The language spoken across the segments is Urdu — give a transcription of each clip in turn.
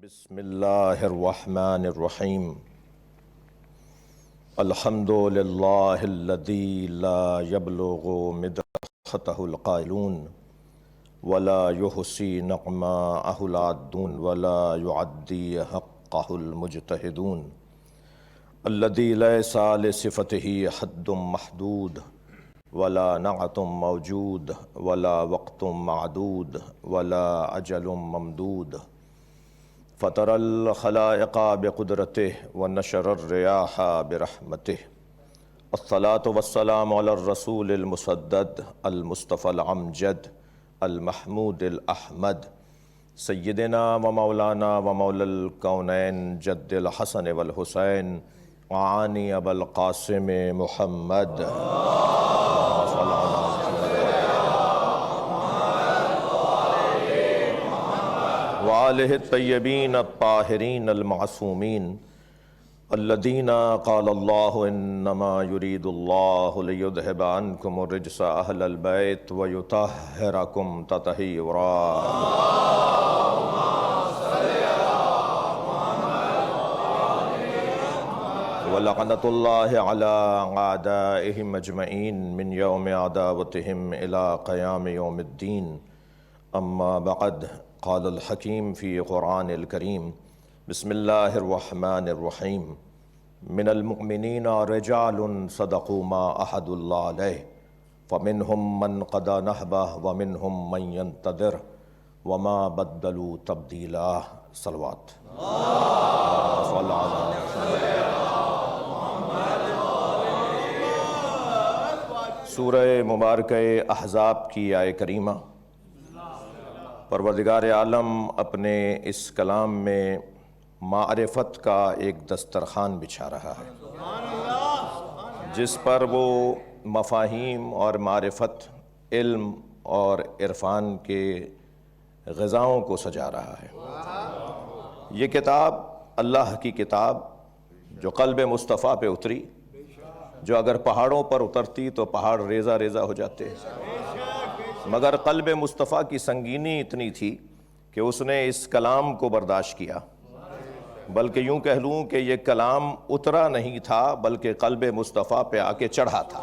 بسم اللہ الرحمن الرحیم الحمد للہ الذی لا یبلغ مدحتہ القائلون ولا یحصی نعماءہ العادون ولا یعدی حقہ المجتہدون الذی لیس لصفتہ حد محدود ولا نعت موجود ولا وقت معدود ولا اجل ممدود فطر الخلائق بقدرته ونشر الرياح برحمته الصلاة والسلام على الرسول المسدد المصطفى العمجد المحمود الأحمد سيدنا ومولانا ومولى الكونين جد الحسن والحسين وعاني أبا القاسم محمد وآلہ الطیبین الطاہرین المعصومین الذین قال اللہ انما یرید اللہ لیذہب عنکم الرجس اہل البیت ویطہرکم تطہیرا ولعنۃ اللہ علی اعدائہم اجمعین من یوم عداوتہم الی قیام یوم الدین اما بعد قال الحکیم فی قرآن الکریم بسم اللہ الرحمن الرحیم من المؤمنین رجال صدقوا ما عہدوا اللہ علیہ فمنہم من قضى نحبہ ومنہم من ينتظر وما بدلوا تبدیلا صلوات سورہ مبارکہ احزاب کی آیہ کریمہ پروردگار عالم اپنے اس کلام میں معرفت کا ایک دسترخوان بچھا رہا ہے جس پر وہ مفاہیم اور معرفت علم اور عرفان کے غذاؤں کو سجا رہا ہے۔ یہ کتاب اللہ کی کتاب جو قلب مصطفیٰ پہ اتری، جو اگر پہاڑوں پر اترتی تو پہاڑ ریزہ ریزہ ہو جاتے، مگر قلب مصطفیٰ کی سنگینی اتنی تھی کہ اس نے اس کلام کو برداشت کیا، بلکہ یوں کہہ لوں کہ یہ کلام اترا نہیں تھا بلکہ قلب مصطفیٰ پہ آ کے چڑھا تھا۔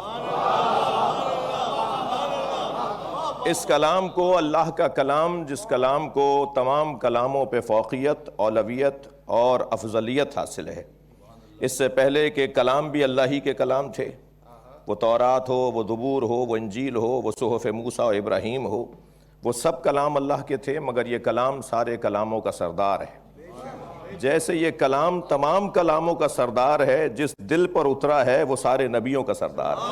اس کلام کو اللہ کا کلام، جس کلام کو تمام کلاموں پہ فوقیت، اولویت اور افضلیت حاصل ہے، اس سے پہلے کہ کلام بھی اللہ ہی کے کلام تھے، وہ تورات ہو، وہ زبور ہو، وہ انجیل ہو، وہ صحف موسیٰ و ابراہیم ہو، وہ سب کلام اللہ کے تھے، مگر یہ کلام سارے کلاموں کا سردار ہے۔ جیسے یہ کلام تمام کلاموں کا سردار ہے، جس دل پر اترا ہے وہ سارے نبیوں کا سردار ہے۔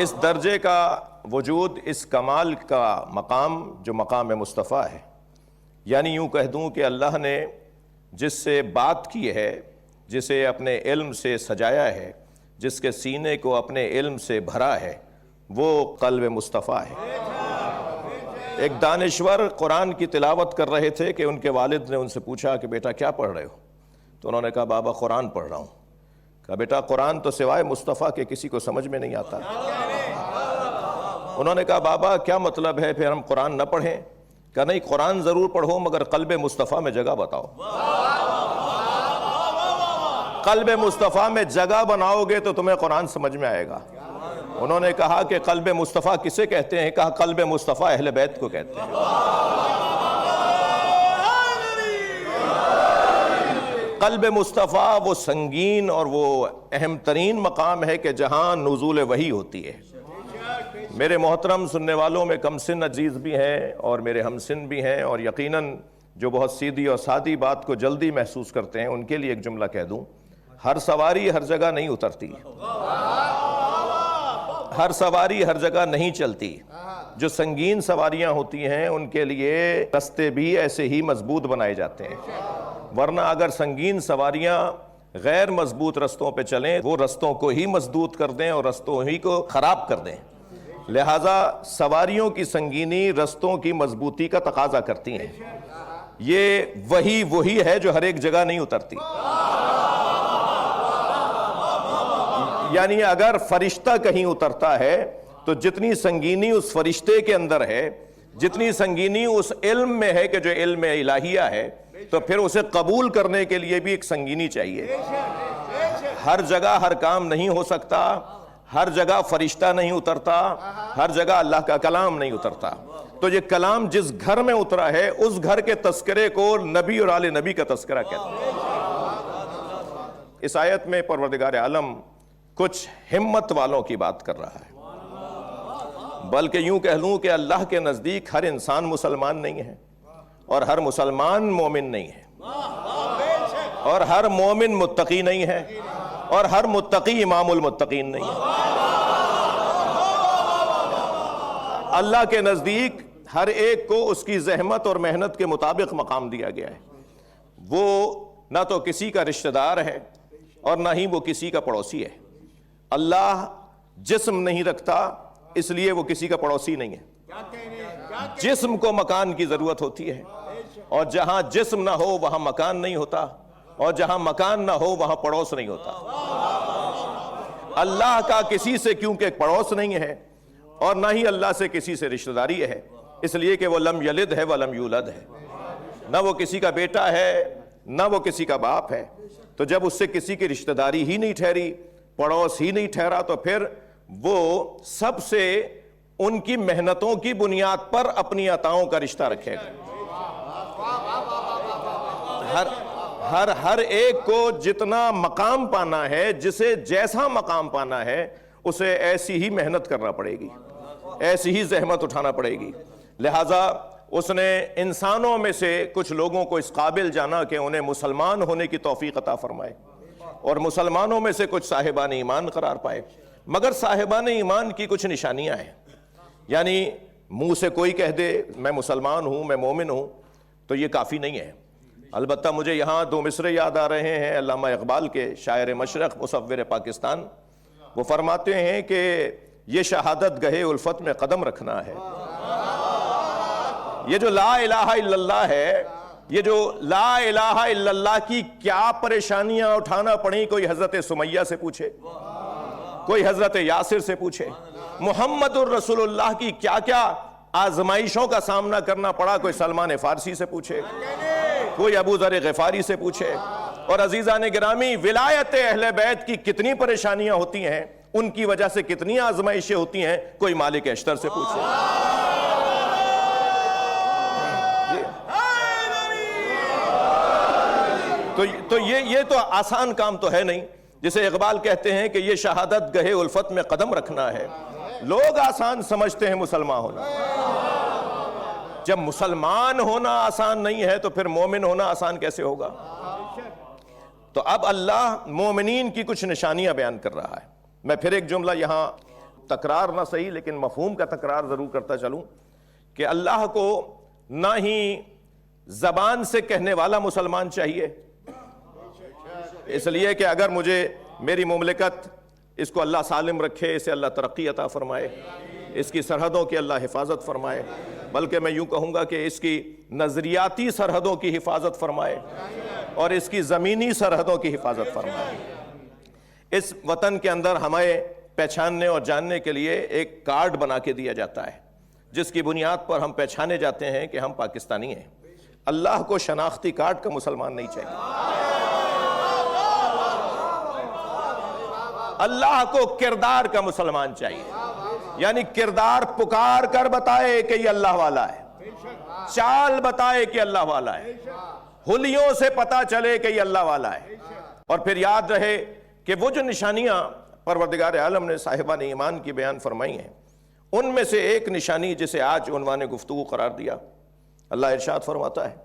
اس درجے کا وجود، اس کمال کا مقام جو مقام مصطفیٰ ہے، یعنی یوں کہہ دوں کہ اللہ نے جس سے بات کی ہے، جسے اپنے علم سے سجایا ہے، جس کے سینے کو اپنے علم سے بھرا ہے، وہ قلب مصطفیٰ ہے۔ ایک دانشور قرآن کی تلاوت کر رہے تھے کہ ان کے والد نے ان سے پوچھا کہ بیٹا کیا پڑھ رہے ہو؟ تو انہوں نے کہا بابا قرآن پڑھ رہا ہوں۔ کہا بیٹا قرآن تو سوائے مصطفیٰ کے کسی کو سمجھ میں نہیں آتا۔ انہوں نے کہا بابا کیا مطلب ہے پھر ہم قرآن نہ پڑھیں؟ کہا نہیں، قرآن ضرور پڑھو مگر قلب مصطفیٰ میں جگہ بتاؤ۔ قلب مصطفیٰ میں جگہ بناؤ گے تو تمہیں قرآن سمجھ میں آئے گا۔ انہوں نے کہا کہ قلب مصطفیٰ کسے کہتے ہیں؟ کہا قلب مصطفیٰ اہل بیت کو کہتے ہیں۔ قلب مصطفیٰ وہ سنگین اور وہ اہم ترین مقام ہے کہ جہاں نزول وحی ہوتی ہے۔ میرے محترم سننے والوں میں کم سن عزیز بھی ہیں اور میرے ہم سن بھی ہیں، اور یقیناً جو بہت سیدھی اور سادی بات کو جلدی محسوس کرتے ہیں ان کے لیے ایک جملہ کہہ دوں، ہر سواری ہر جگہ نہیں اترتی، ہر سواری ہر جگہ نہیں چلتی۔ جو سنگین سواریاں ہوتی ہیں ان کے لیے رستے بھی ایسے ہی مضبوط بنائے جاتے ہیں، ورنہ اگر سنگین سواریاں غیر مضبوط رستوں پہ چلیں وہ رستوں کو ہی مسدود کر دیں اور رستوں ہی کو خراب کر دیں۔ لہٰذا سواریوں کی سنگینی رستوں کی مضبوطی کا تقاضا کرتی ہیں۔ یہ وہی ہے جو ہر ایک جگہ نہیں اترتی۔ یعنی اگر فرشتہ کہیں اترتا ہے تو جتنی سنگینی اس فرشتے کے اندر ہے، جتنی سنگینی اس علم میں ہے کہ جو علم الہیہ ہے، تو پھر اسے قبول کرنے کے لیے بھی ایک سنگینی چاہیے۔ ہر جگہ ہر کام نہیں ہو سکتا، ہر جگہ فرشتہ نہیں اترتا، ہر جگہ اللہ کا کلام نہیں اترتا۔ تو یہ کلام جس گھر میں اترا ہے اس گھر کے تذکرے کو نبی اور آل نبی کا تذکرہ کہتے ہیں۔ اس آیت میں پروردگار عالم کچھ ہمت والوں کی بات کر رہا ہے، بلکہ یوں کہہ لوں کہ اللہ کے نزدیک ہر انسان مسلمان نہیں ہے، اور ہر مسلمان مومن نہیں ہے، اور ہر مومن متقی نہیں ہے، اور ہر متقی امام المتقین نہیں ہے۔ اللہ کے نزدیک ہر ایک کو اس کی زحمت اور محنت کے مطابق مقام دیا گیا ہے۔ وہ نہ تو کسی کا رشتہ دار ہے اور نہ ہی وہ کسی کا پڑوسی ہے۔ اللہ جسم نہیں رکھتا، اس لیے وہ کسی کا پڑوسی نہیں ہے۔ جسم کو مکان کی ضرورت ہوتی ہے، اور جہاں جسم نہ ہو وہاں مکان نہیں ہوتا، اور جہاں مکان نہ ہو وہاں پڑوس نہیں ہوتا۔ اللہ کا کسی سے کیونکہ پڑوس نہیں ہے، اور نہ ہی اللہ سے کسی سے رشتہ داری ہے، اس لیے کہ وہ لم یلد ہے ولم یولد ہے، نہ وہ کسی کا بیٹا ہے نہ وہ کسی کا باپ ہے۔ تو جب اس سے کسی کی رشتہ داری ہی نہیں ٹھہری، پڑوس ہی نہیں ٹھہرا، تو پھر وہ سب سے ان کی محنتوں کی بنیاد پر اپنی عطاؤں کا رشتہ رکھے گا۔ ہر ایک کو جتنا مقام پانا ہے، جسے جیسا مقام پانا ہے، اسے ایسی ہی محنت کرنا پڑے گی، ایسی ہی زحمت اٹھانا پڑے گی۔ لہٰذا اس نے انسانوں میں سے کچھ لوگوں کو اس قابل جانا کہ انہیں مسلمان ہونے کی توفیق عطا فرمائے، اور مسلمانوں میں سے کچھ صاحبان ایمان قرار پائے۔ مگر صاحبان ایمان کی کچھ نشانیاں ہیں، یعنی منہ سے کوئی کہہ دے میں مسلمان ہوں، میں مومن ہوں، تو یہ کافی نہیں ہے۔ البتہ مجھے یہاں دو مصرے یاد آ رہے ہیں علامہ اقبال کے، شاعر مشرق، مصور پاکستان۔ وہ فرماتے ہیں کہ یہ شہادت گہے الفت میں قدم رکھنا ہے۔ یہ جو لا الہ الا اللہ ہے، یہ جو لا الہ الا اللہ کی کیا پریشانیاں اٹھانا پڑیں، کوئی حضرت سمیہ سے پوچھے، کوئی حضرت یاسر سے پوچھے، محمد الرسول اللہ کی کیا کیا آزمائشوں کا سامنا کرنا پڑا، کوئی سلمان فارسی سے پوچھے، کوئی ابو ذر غفاری سے پوچھے، اور عزیزان گرامی ولایت اہل بیت کی کتنی پریشانیاں ہوتی ہیں، ان کی وجہ سے کتنی آزمائشیں ہوتی ہیں، کوئی مالک اشتر سے پوچھے۔ تو یہ تو آسان کام تو ہے نہیں، جسے اقبال کہتے ہیں کہ یہ شہادت گہے الفت میں قدم رکھنا ہے۔ لوگ آسان سمجھتے ہیں مسلمان ہونا، جب مسلمان ہونا آسان نہیں ہے تو پھر مومن ہونا آسان کیسے ہوگا؟ تو اب اللہ مومنین کی کچھ نشانیاں بیان کر رہا ہے۔ میں پھر ایک جملہ یہاں تکرار نہ صحیح لیکن مفہوم کا تکرار ضرور کرتا چلوں کہ اللہ کو نہ ہی زبان سے کہنے والا مسلمان چاہیے، اس لیے کہ اگر مجھے میری مملکت اس کو اللہ سالم رکھے، اسے اللہ ترقی عطا فرمائے، اس کی سرحدوں کی اللہ حفاظت فرمائے، بلکہ میں یوں کہوں گا کہ اس کی نظریاتی سرحدوں کی حفاظت فرمائے اور اس کی زمینی سرحدوں کی حفاظت فرمائے۔ اس وطن کے اندر ہمیں پہچاننے اور جاننے کے لیے ایک کارڈ بنا کے دیا جاتا ہے، جس کی بنیاد پر ہم پہچانے جاتے ہیں کہ ہم پاکستانی ہیں۔ اللہ کو شناختی کارڈ کا مسلمان نہیں چاہیے، اللہ کو کردار کا مسلمان چاہیے، یعنی کردار پکار کر بتائے کہ یہ اللہ والا ہے، چال بتائے کہ اللہ والا ہے، حلیوں سے پتا چلے کہ یہ اللہ والا ہے۔ اور پھر یاد رہے کہ وہ جو نشانیاں پروردگار عالم نے صاحبان ایمان کی بیان فرمائی ہیں، ان میں سے ایک نشانی جسے آج عنوان گفتگو قرار دیا، اللہ ارشاد فرماتا ہے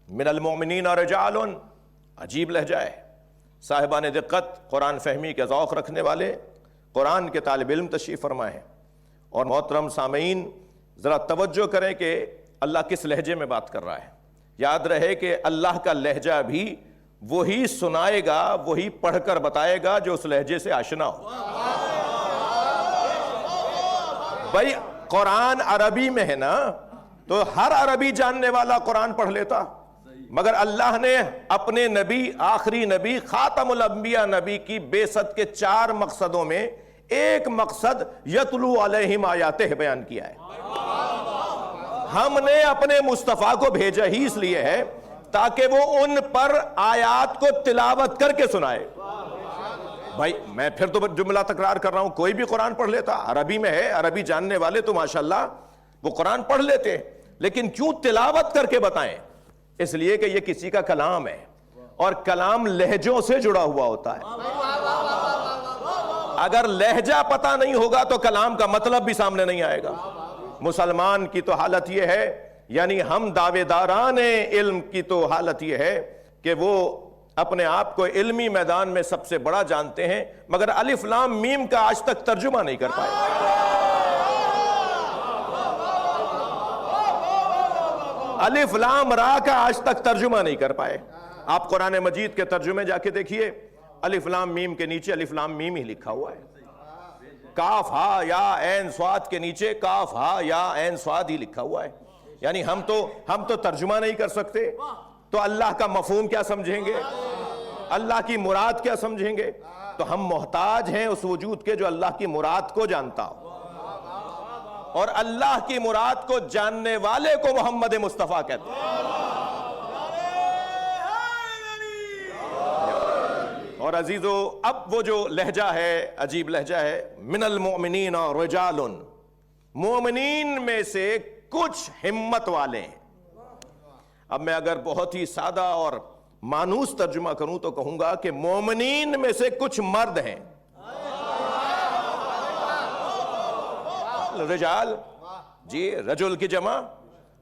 من المؤمنین رجال، عجیب لہجہ ہے، صاحبان دقت، قرآن فہمی کے ذوق رکھنے والے، قرآن کے طالب علم تشریف فرمائے ہیں۔ اور محترم سامعین ذرا توجہ کریں کہ اللہ کس لہجے میں بات کر رہا ہے۔ یاد رہے کہ اللہ کا لہجہ بھی وہی سنائے گا، وہی پڑھ کر بتائے گا جو اس لہجے سے آشنا ہو۔ بھائی قرآن عربی میں ہے نا، تو ہر عربی جاننے والا قرآن پڑھ لیتا، مگر اللہ نے اپنے نبی، آخری نبی، خاتم الانبیاء نبی کی بعثت کے 4 مقصدوں میں ایک مقصد یتلو علیہم آیاتہ بیان کیا ہے۔ ہم نے اپنے مصطفیٰ کو بھیجا ہی اس لیے ہے تاکہ وہ ان پر آیات کو تلاوت کر کے سنائے. بھائی میں پھر تو جملہ تکرار کر رہا ہوں, کوئی بھی قرآن پڑھ لیتا, عربی میں ہے, عربی جاننے والے تو ماشاءاللہ وہ قرآن پڑھ لیتے, لیکن کیوں تلاوت کر کے بتائیں؟ اس لیے کہ یہ کسی کا کلام ہے اور کلام لہجوں سے جڑا ہوا ہوتا ہے. اگر لہجہ پتہ نہیں ہوگا تو کلام کا مطلب بھی سامنے نہیں آئے گا. مسلمان کی تو حالت یہ ہے, یعنی ہم دعوے داران علم کی تو حالت یہ ہے کہ وہ اپنے آپ کو علمی میدان میں سب سے بڑا جانتے ہیں, مگر الف لام میم کا آج تک ترجمہ نہیں کر پائے. الف لام را کا آج تک ترجمہ نہیں کر پائے. آپ قرآن مجید کے ترجمے جا کے دیکھیے, الف لام میم کے نیچے الف لام میم ہی لکھا ہوا ہے. کاف ہا یا عین صاد کے نیچے کاف ہا یا عین صاد ہی لکھا ہوا ہے. یعنی ہم تو ترجمہ نہیں کر سکتے, تو اللہ کا مفہوم کیا سمجھیں گے, اللہ کی مراد کیا سمجھیں گے؟ تو ہم محتاج ہیں اس وجود کے جو اللہ کی مراد کو جانتا ہو, اور اللہ کی مراد کو جاننے والے کو محمد مصطفیٰ کہتے ہیں. اور عزیزو, اب وہ جو لہجہ ہے, عجیب لہجہ ہے, من المؤمنین رجال, مومنین میں سے کچھ ہمت والے ہیں. اب میں اگر بہت ہی سادہ اور مانوس ترجمہ کروں تو کہوں گا کہ مومنین میں سے کچھ مرد ہیں. رجال, جی رجل کی جمع,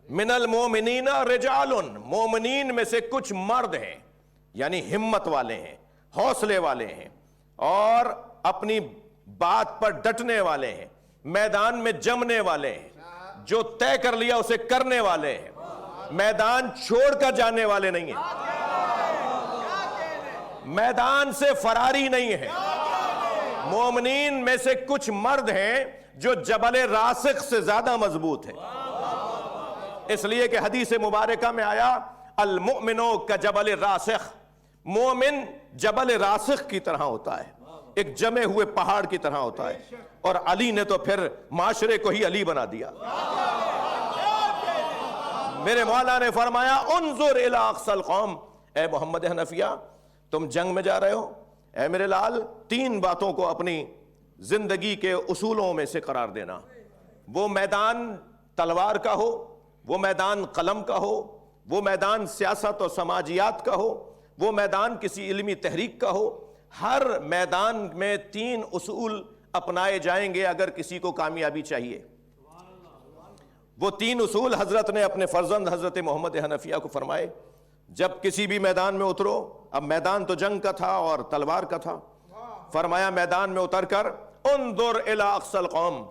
من المؤمنین رجال, مومنین میں سے کچھ مرد ہیں, یعنی ہمت والے ہیں, حوصلے والے ہیں, اور اپنی بات پر ڈٹنے والے ہیں, میدان میں جمنے والے ہیں, جو طے کر لیا اسے کرنے والے ہیں, میدان چھوڑ کر جانے والے نہیں ہیں, میدان سے فراری نہیں ہیں. مومنین میں سے کچھ مرد ہیں جو جبل راسخ سے زیادہ مضبوط ہیں, اس لیے کہ حدیث مبارکہ میں آیا المؤمنو کجبل راسخ, مومن جبل راسخ کی طرح ہوتا ہے, ایک جمے ہوئے پہاڑ کی طرح ہوتا ہے. اور علی نے تو پھر معاشرے کو ہی علی بنا دیا. میرے مولا نے فرمایا انظر الی اقصی القوم, اے محمد حنفیہ تم جنگ میں جا رہے ہو, اے میرے لال 3 باتوں کو اپنی زندگی کے اصولوں میں سے قرار دینا. وہ میدان تلوار کا ہو, وہ میدان قلم کا ہو, وہ میدان سیاست اور سماجیات کا ہو, وہ میدان کسی علمی تحریک کا ہو. ہر میدان میں 3 اصول اپنائے جائیں گے اگر کسی کو کامیابی چاہیے. وہ 3 اصول حضرت نے اپنے فرزند حضرت محمد حنفیہ کو فرمائے. جب کسی بھی میدان میں اترو, اب میدان تو جنگ کا تھا اور تلوار کا تھا, فرمایا میدان میں اتر کر انظر الی اقصی القوم,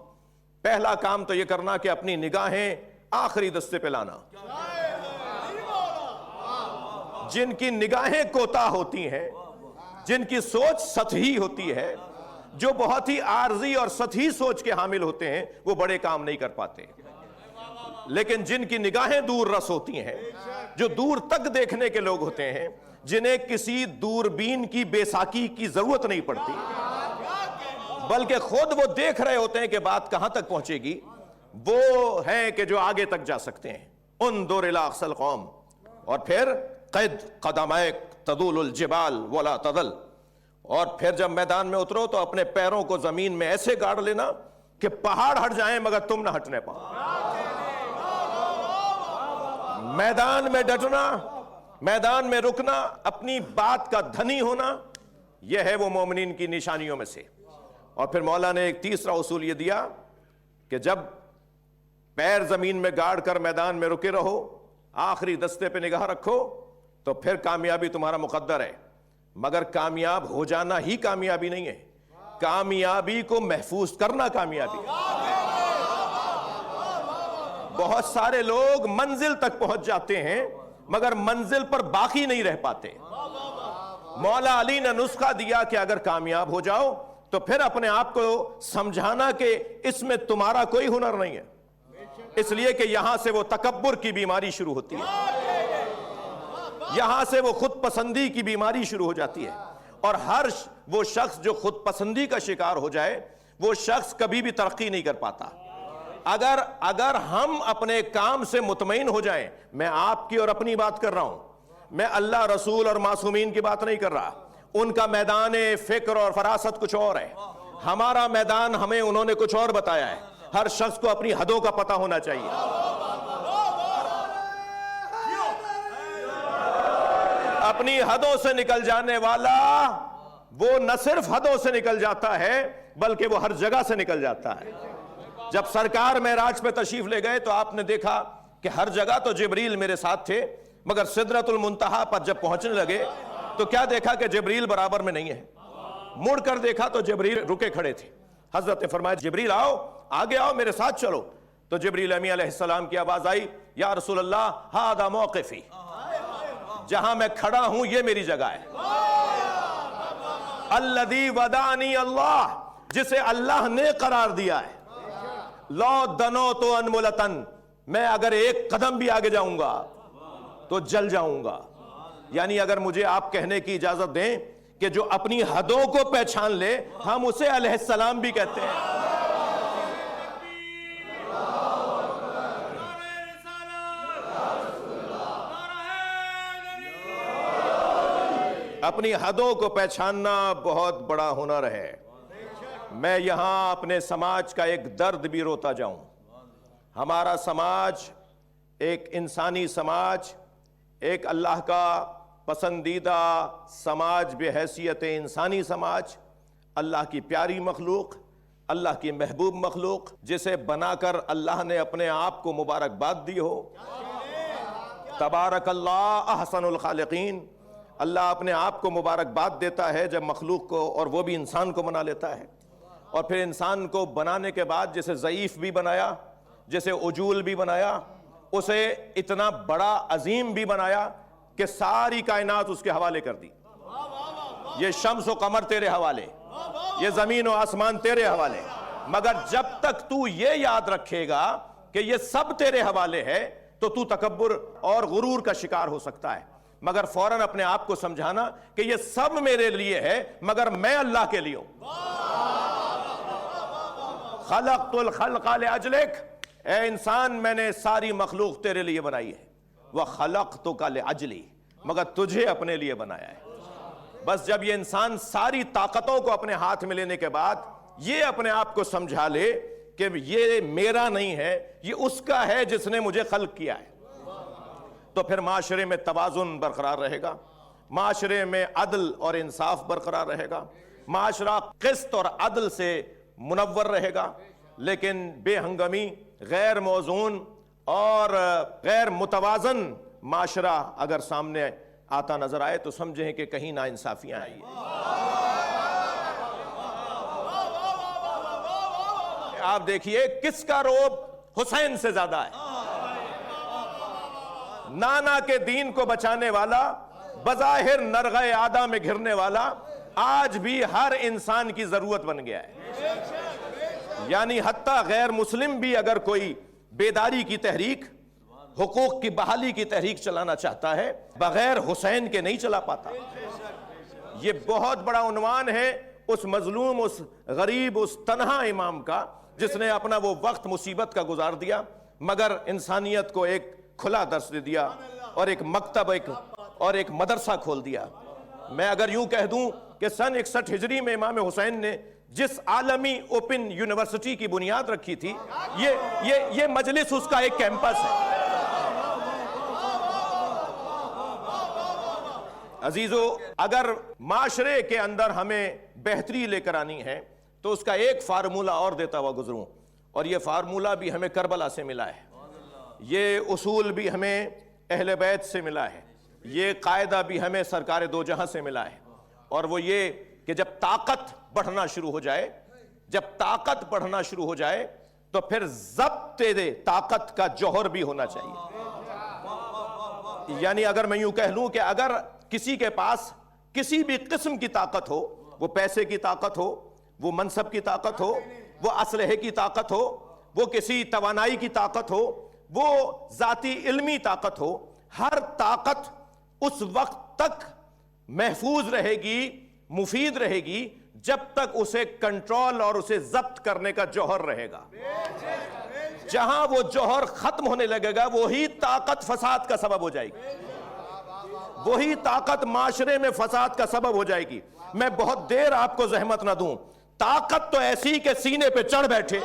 پہلا کام تو یہ کرنا کہ اپنی نگاہیں آخری دستے پہ لانا. جن کی نگاہیں کوتاہ ہوتی ہیں, جن کی سوچ سطحی ہوتی ہے, جو بہت ہی عارضی اور سطحی سوچ کے حامل ہوتے ہیں, وہ بڑے کام نہیں کر پاتے. لیکن جن کی نگاہیں دور رس ہوتی ہیں, جو دور تک دیکھنے کے لوگ ہوتے ہیں, جنہیں کسی دوربین کی بے ساکی کی ضرورت نہیں پڑتی, بلکہ خود وہ دیکھ رہے ہوتے ہیں کہ بات کہاں تک پہنچے گی, وہ ہیں کہ جو آگے تک جا سکتے ہیں. انظر الی اقصی القوم. اور پھر قد قدمائک تدول الجبال ولا تدل, اور پھر جب میدان میں اترو تو اپنے پیروں کو زمین میں ایسے گاڑ لینا کہ پہاڑ ہٹ جائیں مگر تم نہ ہٹنے پاؤ. میدان میں ڈٹنا, میدان میں رکنا, اپنی بات کا دھنی ہونا, یہ ہے وہ مومنین کی نشانیوں میں سے. اور پھر مولا نے ایک تیسرا اصول یہ دیا کہ جب پیر زمین میں گاڑ کر میدان میں رکے رہو, آخری دستے پہ نگاہ رکھو, تو پھر کامیابی تمہارا مقدر ہے. مگر کامیاب ہو جانا ہی کامیابی نہیں ہے, کامیابی کو محفوظ کرنا کامیابی. بہت سارے لوگ منزل تک پہنچ جاتے ہیں مگر منزل پر باقی نہیں رہ پاتے. مولا علی نے نسخہ دیا کہ اگر کامیاب ہو جاؤ تو پھر اپنے آپ کو سمجھانا کہ اس میں تمہارا کوئی ہنر نہیں ہے, اس لیے کہ یہاں سے وہ تکبر کی بیماری شروع ہوتی ہے, یہاں سے وہ خود پسندی کی بیماری شروع ہو جاتی ہے. اور ہر وہ شخص جو خود پسندی کا شکار ہو جائے, وہ شخص کبھی بھی ترقی نہیں کر پاتا. اگر ہم اپنے کام سے مطمئن ہو جائیں، میں آپ کی اور اپنی بات کر رہا ہوں، میں اللہ، رسول اور معصومین کی بات نہیں کر رہا، ان کا میدان فکر اور فراست کچھ اور ہے، ہمارا میدان ہمیں انہوں نے کچھ اور بتایا ہے۔ ہر شخص کو اپنی حدوں کا پتہ ہونا چاہیے۔ اپنی حدوں سے نکل جانے والا وہ نہ صرف حدوں سے نکل جاتا ہے بلکہ وہ ہر جگہ سے نکل جاتا ہے۔ جب سرکار معراج پہ تشریف لے گئے تو آپ نے دیکھا کہ ہر جگہ تو جبریل میرے ساتھ تھے، مگر سدرۃ المنتہا پر جب پہنچنے لگے تو کیا دیکھا کہ جبریل برابر میں نہیں ہے۔ مڑ کر دیکھا تو جبریل رکے کھڑے تھے۔ حضرت نے فرمایا جبریل آؤ، آگے آؤ، میرے ساتھ چلو۔ تو جبریل امین علیہ السلام کی آواز آئی، یا رسول اللہ ھذا موقفی، جہاں میں کھڑا ہوں یہ میری جگہ ہے۔ الذی ودعنی اللہ، جسے اللہ نے قرار دیا ہے۔ لو دنوت انملتن، میں اگر ایک قدم بھی آگے جاؤں گا تو جل جاؤں گا۔ یعنی اگر مجھے آپ کہنے کی اجازت دیں کہ جو اپنی حدوں کو پہچان لے ہم اسے علیہ السلام بھی کہتے ہیں۔ اپنی حدوں کو پہچاننا بہت بڑا ہنر ہے۔ میں یہاں اپنے سماج کا ایک درد بھی روتا جاؤں۔ ہمارا سماج ایک انسانی سماج، ایک اللہ کا پسندیدہ سماج بحیثیت انسانی سماج، اللہ کی پیاری مخلوق، اللہ کی محبوب مخلوق، جسے بنا کر اللہ نے اپنے آپ کو مبارکباد دی ہو۔ تبارک اللہ احسن الخالقین، اللہ اپنے آپ کو مبارکباد دیتا ہے جب مخلوق کو، اور وہ بھی انسان کو بنا لیتا ہے۔ اور پھر انسان کو بنانے کے بعد جسے ضعیف بھی بنایا، جسے عجول بھی بنایا، اسے اتنا بڑا عظیم بھی بنایا کہ ساری کائنات اس کے حوالے کر دی۔ یہ شمس و قمر تیرے حوالے، یہ زمین و آسمان تیرے حوالے۔ مگر جب تک تو یہ یاد رکھے گا کہ یہ سب تیرے حوالے ہے تو تو تکبر اور غرور کا شکار ہو سکتا ہے۔ مگر فوراً اپنے آپ کو سمجھانا کہ یہ سب میرے لیے ہے مگر میں اللہ کے لیے ہوں۔ خلقت الخلق لأجلک، اے انسان میں نے ساری مخلوق تیرے لیے بنائی ہے۔ وَخَلَقْتُكَ لِأَجْلِي، مگر تجھے اپنے لیے بنایا ہے۔ بس جب یہ انسان ساری طاقتوں کو اپنے ہاتھ میں لینے کے بعد یہ اپنے آپ کو سمجھا لے کہ یہ میرا نہیں ہے، یہ اس کا ہے جس نے مجھے خلق کیا ہے، تو پھر معاشرے میں توازن برقرار رہے گا، معاشرے میں عدل اور انصاف برقرار رہے گا، معاشرہ قسط اور عدل سے منور رہے گا۔ لیکن بے ہنگمی، غیر موزون اور غیر متوازن معاشرہ اگر سامنے آتا نظر آئے تو سمجھیں کہ کہیں ناانصافیاں آئی ہیں۔ آپ دیکھیے کس کا روب حسین سے زیادہ ہے۔ نانا کے دین کو بچانے والا، بظاہر نرغہ عادہ میں گھرنے والا، آج بھی ہر انسان کی ضرورت بن گیا ہے۔ یعنی حتیٰ غیر مسلم بھی اگر کوئی بیداری کی تحریک، حقوق کی بحالی کی تحریک چلانا چاہتا ہے، بغیر حسین کے نہیں چلا پاتا۔ یہ بہت بڑا عنوان ہے اس مظلوم، اس غریب، اس تنہا امام کا جس نے اپنا وہ وقت مصیبت کا گزار دیا مگر انسانیت کو ایک کھلا درس دے دیا اور ایک مکتب اور ایک مدرسہ کھول دیا۔ میں اگر یوں کہہ دوں کہ سن 61 ہجری میں امام حسین نے جس عالمی اوپن یونیورسٹی کی بنیاد رکھی تھی، یہ مجلس اس کا ایک کیمپس ہے۔ عزیزو، اگر معاشرے کے اندر ہمیں بہتری لے کر آنی ہے تو اس کا ایک فارمولہ اور دیتا ہوا گزروں، اور یہ فارمولہ بھی ہمیں کربلا سے ملا ہے، یہ اصول بھی ہمیں اہل بیت سے ملا ہے، یہ قاعدہ بھی ہمیں سرکار دو جہاں سے ملا ہے، اور وہ یہ کہ جب طاقت بڑھنا شروع ہو جائے تو پھر ضبط طاقت کا جوہر بھی ہونا چاہیے۔ یعنی اگر میں یوں کہہ لوں کہ اگر کسی کے پاس کسی بھی قسم کی طاقت ہو، وہ پیسے کی طاقت ہو، وہ منصب کی طاقت ہو، وہ اسلحے کی طاقت ہو، وہ کسی توانائی کی طاقت ہو، وہ ذاتی علمی طاقت ہو، ہر طاقت اس وقت تک محفوظ رہے گی، مفید رہے گی جب تک اسے کنٹرول اور اسے ضبط کرنے کا جوہر رہے گا۔ جہاں وہ جوہر ختم ہونے لگے گا وہی طاقت فساد کا سبب ہو جائے گی، وہی طاقت معاشرے میں فساد کا سبب ہو جائے گی۔ میں بہت دیر آپ کو زحمت نہ دوں، طاقت تو ایسی کہ سینے پہ چڑھ بیٹھے،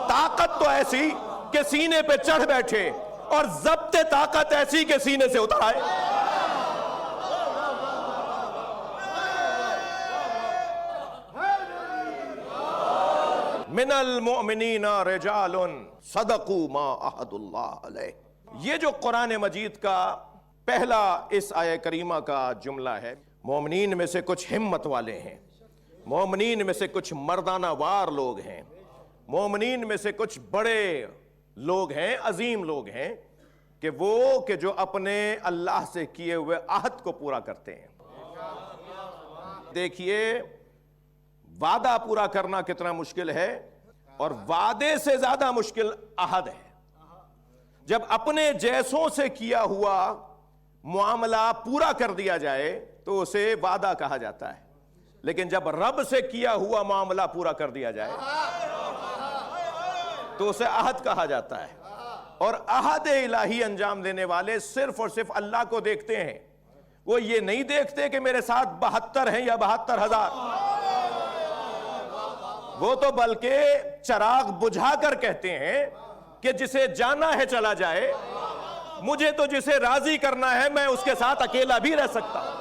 طاقت تو ایسی کہ سینے پہ چڑھ بیٹھے، اور ضبط طاقت ایسی کہ سینے سے اتر آئے۔ من المؤمنین رجال صدقوا ما عہد اللہ علیہ۔ یہ جو قرآن مجید کا پہلا اس آیہ کریمہ کا جملہ ہے، مومنین میں سے کچھ ہمت والے ہیں، مومنین میں سے کچھ مردانہ وار لوگ ہیں، مومنین میں سے کچھ بڑے لوگ ہیں، عظیم لوگ ہیں، کہ وہ کہ جو اپنے اللہ سے کیے ہوئے عہد کو پورا کرتے ہیں۔ دیکھیے وعدہ پورا کرنا کتنا مشکل ہے، اور وعدے سے زیادہ مشکل عہد ہے۔ جب اپنے جیسوں سے کیا ہوا معاملہ پورا کر دیا جائے تو اسے وعدہ کہا جاتا ہے، لیکن جب رب سے کیا ہوا معاملہ پورا کر دیا جائے تو اسے عہد کہا جاتا ہے۔ اور عہد الہی انجام دینے والے صرف اور صرف اللہ کو دیکھتے ہیں، وہ یہ نہیں دیکھتے کہ میرے ساتھ 72 ہیں یا 72,000، وہ تو بلکہ چراغ بجھا کر کہتے ہیں کہ جسے جانا ہے چلا جائے، مجھے تو جسے راضی کرنا ہے میں اس کے ساتھ اکیلا بھی رہ سکتا ہوں۔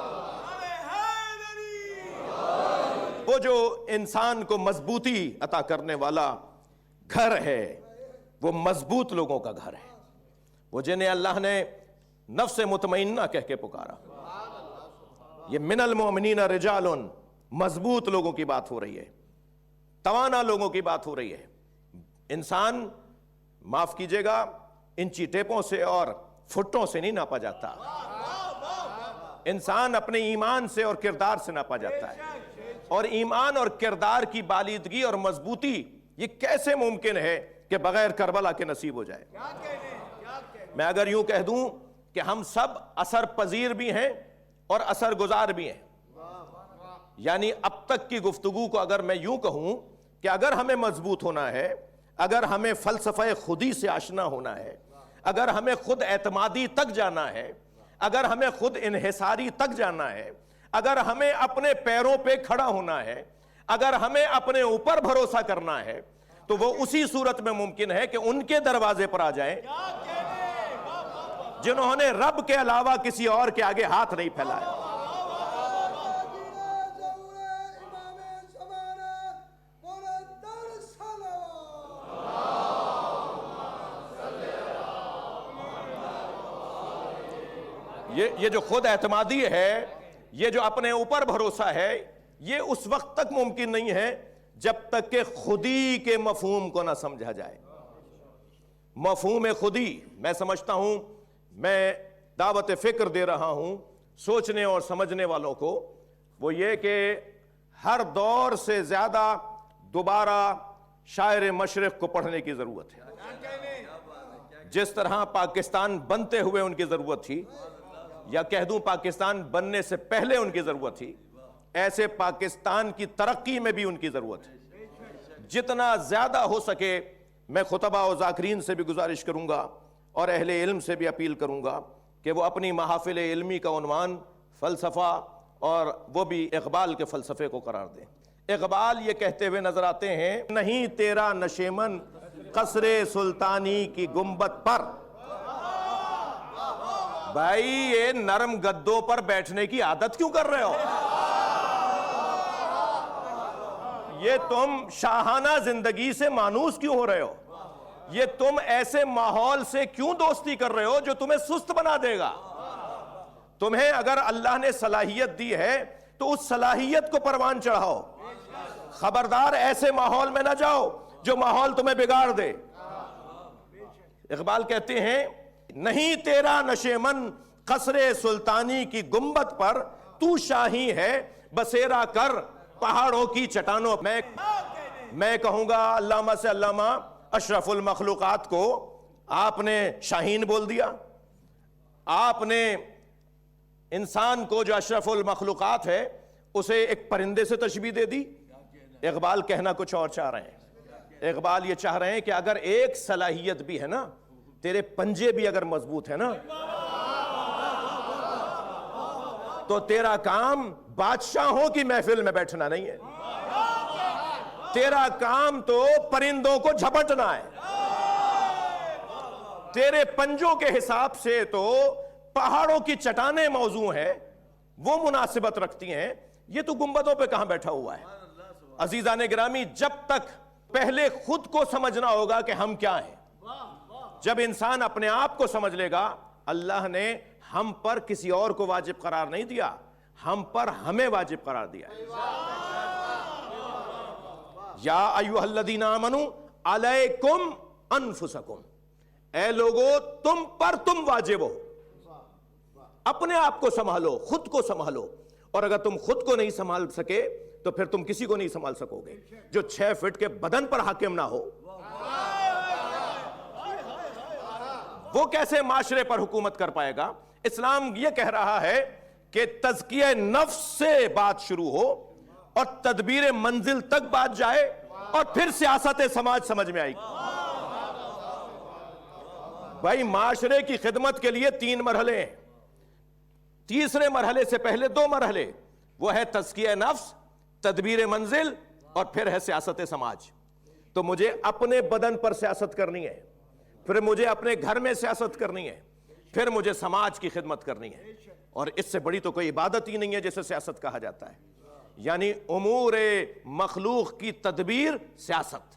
وہ جو انسان کو مضبوطی عطا کرنے والا گھر ہے وہ مضبوط لوگوں کا گھر ہے، وہ جنہیں اللہ نے نفس مطمئنہ کہہ کے پکارا۔ یہ من المؤمنین رجال، مضبوط لوگوں کی بات ہو رہی ہے، توانا لوگوں کی بات ہو رہی ہے۔ انسان معاف کیجئے گا انچی ٹیپوں سے اور فٹوں سے نہیں ناپا جاتا، انسان اپنے ایمان سے اور کردار سے ناپا جاتا ہے۔ اور ایمان اور کردار کی بالیدگی اور مضبوطی یہ کیسے ممکن ہے کہ بغیر کربلا کے نصیب ہو جائے؟ میں اگر یوں کہہ دوں کہ ہم سب اثر پذیر بھی ہیں اور اثر گزار بھی ہیں، یعنی اب تک کی گفتگو کو اگر میں یوں کہوں کہ اگر ہمیں مضبوط ہونا ہے، اگر ہمیں فلسفہ خودی سے آشنا ہونا ہے، اگر ہمیں خود اعتمادی تک جانا ہے، اگر ہمیں خود انحصاری تک جانا ہے، اگر ہمیں اپنے پیروں پہ کھڑا ہونا ہے، اگر ہمیں اپنے اوپر بھروسہ کرنا ہے، تو وہ اسی صورت میں ممکن ہے کہ ان کے دروازے پر آ جائیں جنہوں نے رب کے علاوہ کسی اور کے آگے ہاتھ نہیں پھیلایا۔ یہ جو خود اعتمادی ہے، یہ جو اپنے اوپر بھروسہ ہے، یہ اس وقت تک ممکن نہیں ہے جب تک کہ خودی کے مفہوم کو نہ سمجھا جائے۔ مفہوم خودی میں سمجھتا ہوں، میں دعوت فکر دے رہا ہوں سوچنے اور سمجھنے والوں کو، وہ یہ کہ ہر دور سے زیادہ دوبارہ شاعر مشرق کو پڑھنے کی ضرورت ہے۔ جس طرح پاکستان بنتے ہوئے ان کی ضرورت تھی، یا کہہ دوں پاکستان بننے سے پہلے ان کی ضرورت تھی، ایسے پاکستان کی ترقی میں بھی ان کی ضرورت ہے۔ جتنا زیادہ ہو سکے میں خطبہ و ذاکرین سے بھی گزارش کروں گا اور اہل علم سے بھی اپیل کروں گا کہ وہ اپنی محافل علمی کا عنوان فلسفہ اور وہ بھی اقبال کے فلسفے کو قرار دیں۔ اقبال یہ کہتے ہوئے نظر آتے ہیں، نہیں تیرا نشیمن قصر سلطانی کی گنبد پر۔ بھائی یہ نرم گدوں پر بیٹھنے کی عادت کیوں کر رہے ہو؟ یہ تم شاہانہ زندگی سے مانوس کیوں ہو رہے ہو؟ یہ تم ایسے ماحول سے کیوں دوستی کر رہے ہو جو تمہیں سست بنا دے گا؟ تمہیں اگر اللہ نے صلاحیت دی ہے تو اس صلاحیت کو پروان چڑھاؤ، خبردار ایسے ماحول میں نہ جاؤ جو ماحول تمہیں بگاڑ دے۔ اقبال کہتے ہیں، نہیں تیرا نشیمن قصر سلطانی کی گنبد پر، تو شاہی ہے بسیرا کر پہاڑوں کی چٹانوں۔ میں کہوں گا علامہ سے علامہ اشرف المخلوقات کو آپ نے شاہین بول دیا، آپ نے انسان کو جو اشرف المخلوقات ہے اسے ایک پرندے سے تشبیہ دے دی۔ اقبال کہنا کچھ اور چاہ رہے ہیں. اقبال یہ چاہ رہے ہیں کہ اگر ایک صلاحیت بھی ہے نا، تیرے پنجے بھی اگر مضبوط ہے نا، تو تیرا کام بادشاہوں کی محفل میں بیٹھنا نہیں ہے، تیرا کام تو پرندوں کو جھپٹنا ہے. تیرے پنجوں کے حساب سے تو پہاڑوں کی چٹانیں موضوع ہیں، وہ مناسبت رکھتی ہیں، یہ تو گنبدوں پہ کہاں بیٹھا ہوا ہے. عزیزان گرامی، جب تک پہلے خود کو سمجھنا ہوگا کہ ہم کیا ہیں. جب انسان اپنے آپ کو سمجھ لے گا، اللہ نے ہم پر کسی اور کو واجب قرار نہیں دیا، ہم پر ہمیں واجب قرار دیا ہے. یا ایھا الذین آمنوا علیکم انفسکم، اے لوگو تم پر تم واجب ہو، اپنے آپ کو سنبھالو، خود کو سنبھالو. اور اگر تم خود کو نہیں سنبھال سکے تو پھر تم کسی کو نہیں سنبھال سکو گے. جو 6 فٹ کے بدن پر حاکم نہ ہو، وہ کیسے معاشرے پر حکومت کر پائے گا؟ اسلام یہ کہہ رہا ہے کہ تزکیہ نفس سے بات شروع ہو اور تدبیر منزل تک بات جائے اور پھر سیاست سماج سمجھ میں آئے گی. بھائی معاشرے کی خدمت کے لیے 3 مرحلے ہیں. تیسرے مرحلے سے پہلے 2 مرحلے، وہ ہے تزکیہ نفس، تدبیر منزل، اور پھر ہے سیاست سماج. تو مجھے اپنے بدن پر سیاست کرنی ہے، پھر مجھے اپنے گھر میں سیاست کرنی ہے، پھر مجھے سماج کی خدمت کرنی ہے. اور اس سے بڑی تو کوئی عبادت ہی نہیں ہے جسے سیاست کہا جاتا ہے. یعنی امور مخلوق کی تدبیر سیاست،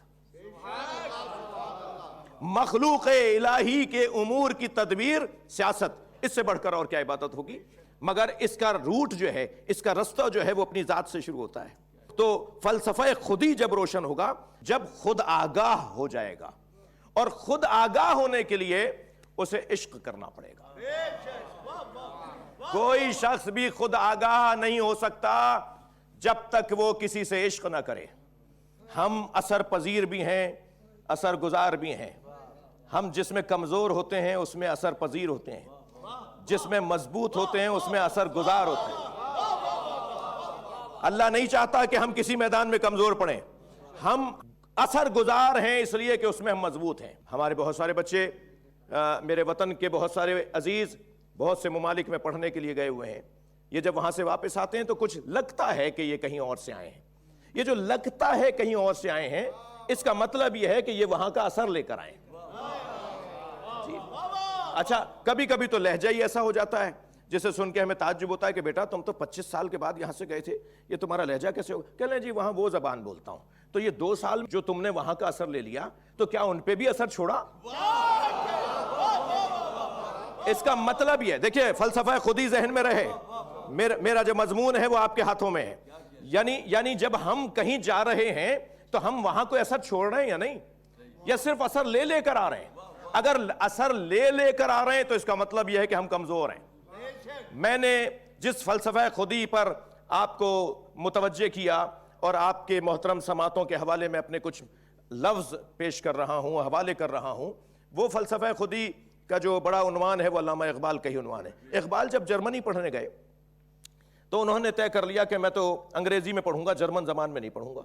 مخلوق الہی کے امور کی تدبیر سیاست. اس سے بڑھ کر اور کیا عبادت ہوگی؟ مگر اس کا روٹ جو ہے، اس کا رستہ جو ہے، وہ اپنی ذات سے شروع ہوتا ہے. تو فلسفہ خودی جب روشن ہوگا، جب خود آگاہ ہو جائے گا، اور خود آگاہ ہونے کے لیے اسے عشق کرنا پڑے گا. کوئی شخص بھی خود آگاہ نہیں ہو سکتا جب تک وہ کسی سے عشق نہ کرے. ہم اثر پذیر بھی ہیں، اثر گزار بھی ہیں. ہم جس میں کمزور ہوتے ہیں اس میں اثر پذیر ہوتے ہیں، جس میں مضبوط ہوتے ہیں اس میں اثر گزار ہوتے ہیں. اللہ نہیں چاہتا کہ ہم کسی میدان میں کمزور پڑیں. ہم اثر گزار ہیں اس لیے کہ اس میں ہم مضبوط ہیں. ہمارے بہت سارے بچے، میرے وطن کے بہت سارے عزیز بہت سے ممالک میں پڑھنے کے لیے گئے ہوئے ہیں. یہ جب وہاں سے واپس آتے ہیں تو کچھ لگتا ہے کہ یہ کہیں اور سے آئے ہیں. یہ جو لگتا ہے کہیں اور سے آئے ہیں، اس کا مطلب یہ ہے کہ یہ وہاں کا اثر لے کر آئے ہیں. جی. اچھا، کبھی کبھی تو لہجہ ہی ایسا ہو جاتا ہے جسے سن کے ہمیں تعجب ہوتا ہے کہ بیٹا تم تو 25 سال کے بعد یہاں سے گئے تھے، یہ تمہارا لہجہ کیسے ہو؟ کہہ لیں جی وہاں وہ زبان بولتا ہوں. تو یہ 2 سال جو تم نے وہاں کا اثر لے لیا، تو کیا ان پہ بھی اثر چھوڑا؟ اس کا مطلب یہ، دیکھیے فلسفہ خودی ذہن میں رہے، میرا جو مضمون ہے وہ آپ کے ہاتھوں میں ہے. یعنی جب ہم کہیں جا رہے ہیں تو ہم وہاں کوئی اثر چھوڑ رہے ہیں یا نہیں، یا صرف اثر لے لے کر آ رہے ہیں؟ اگر اثر لے لے کر آ رہے ہیں تو اس کا مطلب یہ ہے کہ ہم کمزور ہیں. میں نے جس فلسفہ خودی پر آپ کو متوجہ کیا اور آپ کے محترم سماعتوں کے حوالے میں اپنے کچھ لفظ پیش کر رہا ہوں، حوالے کر رہا ہوں، وہ فلسفہ خودی کا جو بڑا عنوان ہے وہ علامہ اقبال کا ہی عنوان ہے. اقبال جب جرمنی پڑھنے گئے تو انہوں نے طے کر لیا کہ میں تو انگریزی میں پڑھوں گا، جرمن زبان میں نہیں پڑھوں گا.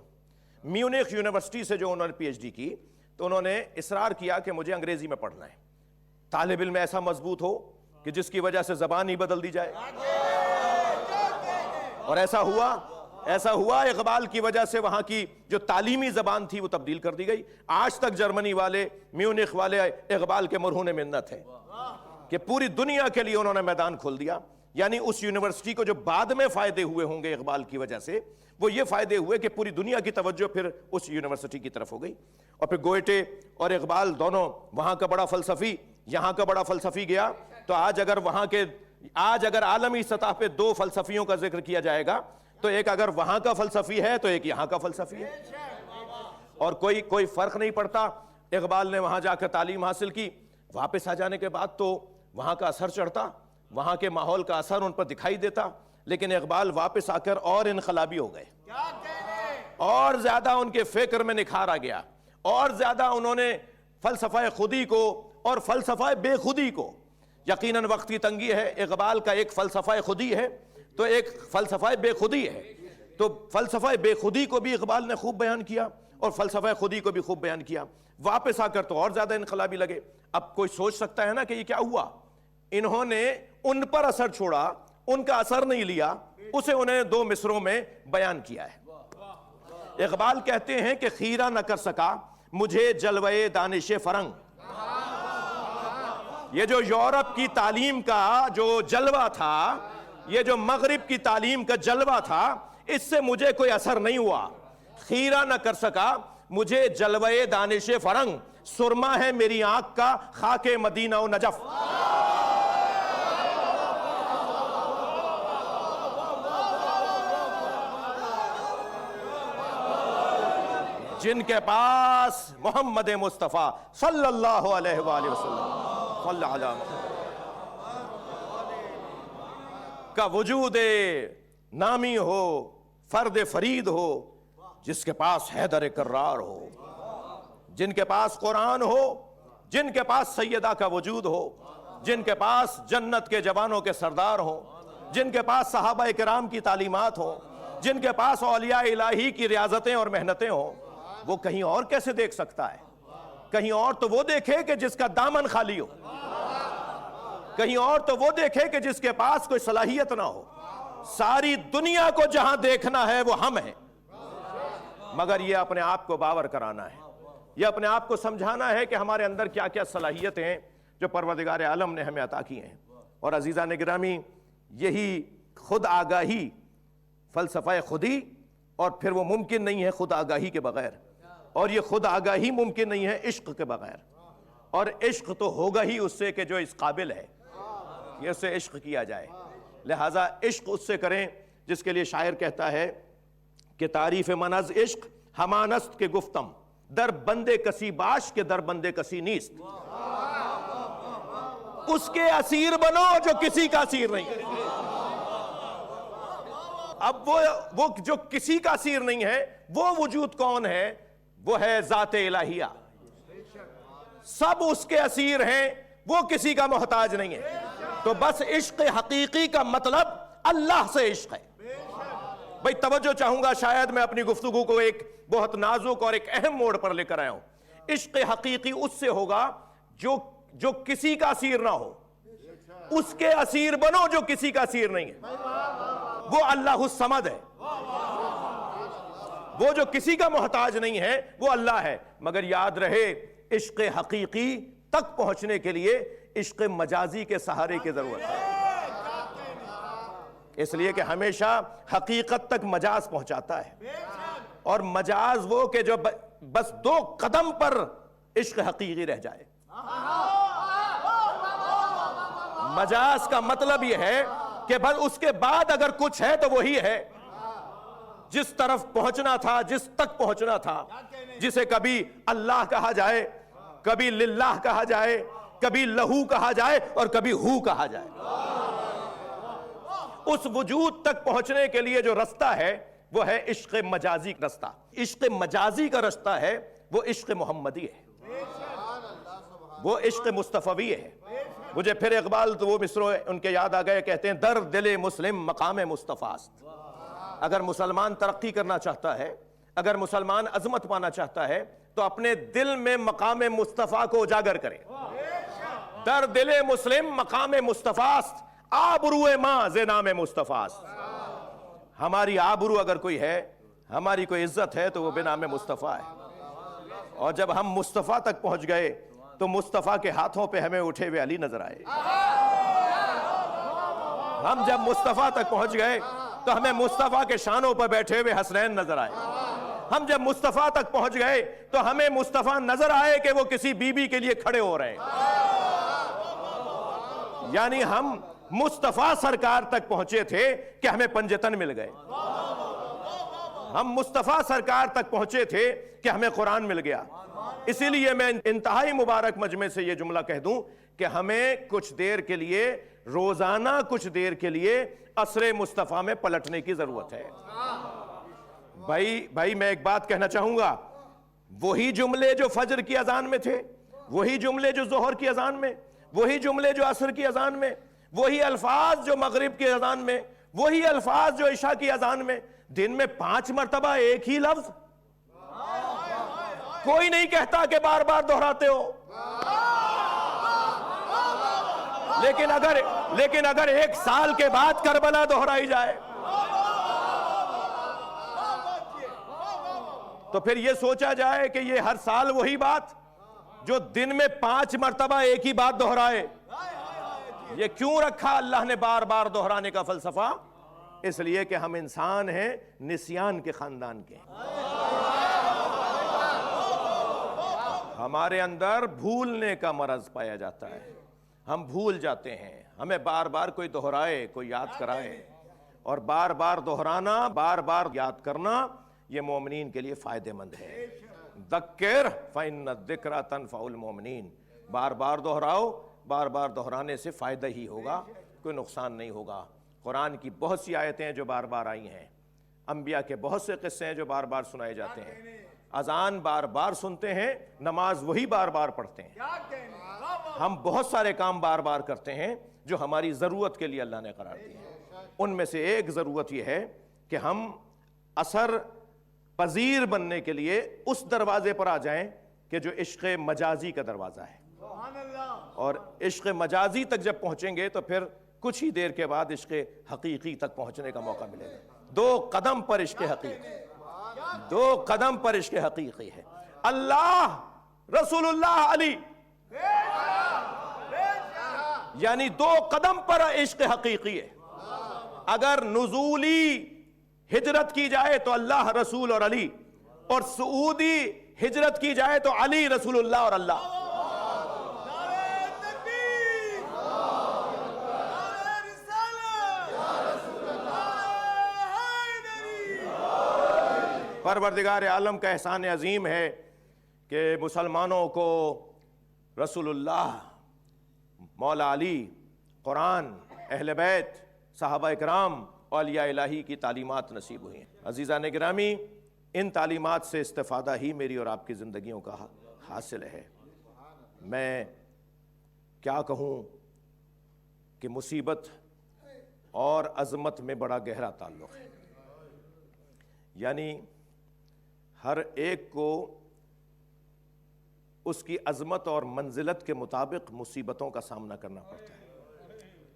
میونخ یونیورسٹی سے جو انہوں نے پی ایچ ڈی کی تو انہوں نے اصرار کیا کہ مجھے انگریزی میں پڑھنا ہے. طالب علم ایسا مضبوط ہو کہ جس کی وجہ سے زبان ہی بدل دی جائے، اور ایسا ہوا. اقبال کی وجہ سے وہاں کی جو تعلیمی زبان تھی وہ تبدیل کر دی گئی. آج تک جرمنی والے، میونخ والے اقبال کے مرہون منت ہیں کہ پوری دنیا کے لیے انہوں نے میدان کھول دیا. یعنی اس یونیورسٹی کو جو بعد میں فائدے ہوئے ہوں گے اقبال کی وجہ سے، وہ یہ فائدے ہوئے کہ پوری دنیا کی توجہ پھر اس یونیورسٹی کی طرف ہو گئی. اور پھر گوئٹے اور اقبال دونوں، وہاں کا بڑا فلسفی، یہاں کا بڑا فلسفی گیا. تو آج اگر عالمی سطح پہ 2 فلسفیوں کا ذکر کیا جائے گا تو ایک اگر وہاں کا فلسفی ہے تو ایک یہاں کا فلسفی ہے، اور کوئی فرق نہیں پڑتا. اقبال نے وہاں جا کر تعلیم حاصل کی، واپس آ جانے کے بعد تو وہاں کا اثر چڑھتا، وہاں کے ماحول کا اثر ان پر دکھائی دیتا. لیکن اقبال واپس آ کر اور انقلابی ہو گئے، اور زیادہ ان کے فکر میں نکھار آ گیا، اور زیادہ انہوں نے فلسفہ خودی کو اور فلسفہ بے خودی کو، یقیناً وقت کی تنگی ہے، اقبال کا ایک فلسفہ خودی ہے تو ایک فلسفہ بے خودی ہے. تو فلسفہ بے خودی کو بھی اقبال نے خوب بیان کیا اور فلسفہ خودی کو بھی خوب بیان کیا. واپس آ کر تو اور زیادہ انقلابی لگے. اب کوئی سوچ سکتا ہے نا کہ یہ کیا ہوا؟ انہوں نے ان پر اثر چھوڑا، ان کا اثر نہیں لیا، اسے انہیں 2 مصروں میں بیان کیا ہے. اقبال کہتے ہیں کہ خیرہ نہ کر سکا مجھے جلوے دانش فرنگ. یہ جو یورپ کی تعلیم کا جو جلوہ تھا، یہ جو مغرب کی تعلیم کا جلوہ تھا، اس سے مجھے کوئی اثر نہیں ہوا. خیرہ نہ کر سکا مجھے جلوے دانش فرنگ، سرما ہے میری آنکھ کا خاک مدینہ و نجف. جن کے پاس محمد مصطفیٰ صلی اللہ علیہ وآلہ وسلم صلی اللہ علیہ کا وجود نامی ہو، فرد فرید ہو، جس کے پاس حیدر کرار ہو، جن کے پاس قرآن ہو، جن کے پاس سیدہ کا وجود ہو، جن کے پاس جنت کے جوانوں کے سردار ہوں، جن کے پاس صحابہ کرام کی تعلیمات ہوں، جن کے پاس اولیاء الہی کی ریاضتیں اور محنتیں ہوں، وہ کہیں اور کیسے دیکھ سکتا ہے؟ کہیں اور تو وہ دیکھے کہ جس کا دامن خالی ہو، کہیں اور تو وہ دیکھے کہ جس کے پاس کوئی صلاحیت نہ ہو. ساری دنیا کو جہاں دیکھنا ہے وہ ہم ہیں، مگر یہ اپنے آپ کو باور کرانا ہے، یہ اپنے آپ کو سمجھانا ہے کہ ہمارے اندر کیا کیا صلاحیتیں ہیں جو پروردگار عالم نے ہمیں عطا کی ہیں. اور عزیزان گرامی، یہی خود آگاہی، فلسفہ خودی، اور پھر وہ ممکن نہیں ہے خود آگاہی کے بغیر، اور یہ خود آگاہی ممکن نہیں ہے عشق کے بغیر. اور عشق تو ہوگا ہی اس سے کہ جو اس قابل ہے یہ اس سے عشق کیا جائے. لہٰذا عشق اس سے کریں جس کے لیے شاعر کہتا ہے کہ تعریف من از عشق ہمانست کے گفتم، در بندے کسی باش کے در بندے کسی نیست. اس کے اسیر بنو جو کسی کا اسیر نہیں. اب وہ جو کسی کا اسیر نہیں ہے، وہ وجود کون ہے؟ وہ ہے ذات الہیہ. سب اس کے اسیر ہیں، وہ کسی کا محتاج نہیں ہے. تو بس عشق حقیقی کا مطلب اللہ سے عشق ہے. بھئی توجہ چاہوں گا، شاید میں اپنی گفتگو کو ایک بہت نازک اور ایک اہم موڑ پر لے کر آیا ہوں. عشق حقیقی اس سے ہوگا جو کسی کا اسیر نہ ہو. اس کے اسیر بنو جو کسی کا اسیر نہیں ہے. وہ اللہ الصمد ہے، وہ جو کسی کا محتاج نہیں ہے وہ اللہ ہے. مگر یاد رہے، عشق حقیقی تک پہنچنے کے لیے عشق مجازی کے سہارے کی ضرورت ہے. اس لیے کہ ہمیشہ حقیقت تک مجاز پہنچاتا ہے، اور مجاز وہ کہ جو بس 2 قدم پر عشق حقیقی رہ جائے. مجاز کا مطلب یہ ہے کہ بس اس کے بعد اگر کچھ ہے تو وہی ہے. جس طرف پہنچنا تھا، جس تک پہنچنا تھا، جسے کبھی اللہ کہا جائے، کبھی للہ کہا جائے، کبھی لہو کہا جائے، اور کبھی ہو کہا جائے، اس وجود تک پہنچنے کے لیے جو رستہ ہے وہ ہے عشق مجازی کا رستہ. عشق مجازی کا رستہ ہے وہ عشق محمدی ہے، وہ عشق مصطفی ہے. مجھے پھر اقبال تو وہ مصرع ان کے یاد آ گئے، کہتے ہیں در دل مسلم مقام مصطفیٰ است. اگر مسلمان ترقی کرنا چاہتا ہے، اگر مسلمان عظمت پانا چاہتا ہے، تو اپنے دل میں مقام مصطفیٰ کو اجاگر کرے. در دل مسلم مقام مصطفیٰ است، آبرو ماں ز نام مصطفیٰ است. ہماری آبرو اگر کوئی ہے، ہماری کوئی عزت ہے، تو وہ بنام مصطفیٰ ہے. اور جب ہم مصطفیٰ تک پہنچ گئے تو مصطفیٰ کے ہاتھوں پہ ہمیں اٹھے ہوئے علی نظر آئے. ہم جب مصطفیٰ تک پہنچ گئے تو ہمیں مصطفیٰ کے شانوں پر بیٹھے ہوئے حسنین نظر آئے. ہم جب مصطفیٰ تک پہنچ گئے تو ہمیں مصطفیٰ نظر آئے کہ وہ کسی بی بی کے لیے کھڑے ہو رہے ہیں. یعنی ہم مصطفیٰ سرکار تک پہنچے تھے کہ ہمیں پنجتن مل گئے. ہم مصطفیٰ سرکار تک پہنچے تھے کہ ہمیں قرآن مل گیا. اسی لیے میں انتہائی مبارک مجمع سے یہ جملہ کہہ دوں کہ ہمیں کچھ دیر کے لیے، روزانہ کچھ دیر کے لیے عصر مصطفیٰ میں پلٹنے کی ضرورت ہے. بھائی میں ایک بات کہنا چاہوں گا، وہی جملے جو فجر کی اذان میں تھے، وہی جملے جو ظہر کی اذان میں، وہی جملے جو عصر کی اذان میں، وہی الفاظ جو مغرب کی اذان میں، وہی الفاظ جو عشاء کی اذان میں، دن میں 5 مرتبہ ایک ہی لفظ کوئی نہیں کہتا کہ بار بار دہراتے ہو، لیکن اگر 1 سال کے بعد کربلا دہرائی جائے تو پھر یہ سوچا جائے کہ یہ ہر سال وہی بات جو دن میں 5 مرتبہ ایک ہی بات دہرائے، یہ کیوں رکھا اللہ نے بار بار دہرانے کا فلسفہ؟ اس لیے کہ ہم انسان ہیں، نسیان کے خاندان کے، ہمارے اندر بھولنے کا مرض پایا جاتا ہے، ہم بھول جاتے ہیں، ہمیں بار بار کوئی دہرائے، کوئی یاد کرائے، اور بار بار دہرانا، بار بار یاد کرنا یہ مومنین کے لیے فائدہ مند ہے۔ ذکر فإن الذکر تنفع المؤمنین، بار بار دہراؤ، بار بار دہرانے سے فائدہ ہی ہوگا، کوئی نقصان نہیں ہوگا۔ قرآن کی بہت سی آیتیں ہیں جو بار بار آئی ہیں، انبیاء کے بہت سے قصے ہیں جو بار بار سنائے جاتے ہیں، اذان بار بار سنتے ہیں، نماز وہی بار بار پڑھتے ہیں، ہم بہت سارے کام بار بار کرتے ہیں جو ہماری ضرورت کے لیے اللہ نے قرار دی ہے۔ ان میں سے ایک ضرورت یہ ہے کہ ہم اثر پذیر بننے کے لیے اس دروازے پر آ جائیں کہ جو عشق مجازی کا دروازہ ہے، اور عشق مجازی تک جب پہنچیں گے تو پھر کچھ ہی دیر کے بعد عشق حقیقی تک پہنچنے کا موقع ملے گا۔ 2 قدم پر عشق حقیقی، 2 قدم پر عشق حقیقی ہے، اللہ، رسول اللہ، علی، یعنی 2 قدم پر عشق حقیقی ہے۔ اگر نزولی ہجرت کی جائے تو اللہ، رسول اور علی، اور سعودی ہجرت کی جائے تو علی، رسول اللہ اور اللہ۔ پروردگار عالم کا احسان عظیم ہے کہ مسلمانوں کو رسول اللہ، مولا علی، قرآن، اہل بیت، صحابہ اکرام، اولیاء الہی کی تعلیمات نصیب ہوئی ہیں۔ عزیزان گرامی، ان تعلیمات سے استفادہ ہی میری اور آپ کی زندگیوں کا حاصل ہے۔ میں کیا کہوں کہ مصیبت اور عظمت میں بڑا گہرا تعلق ہے، یعنی ہر ایک کو اس کی عظمت اور منزلت کے مطابق مصیبتوں کا سامنا کرنا پڑتا ہے۔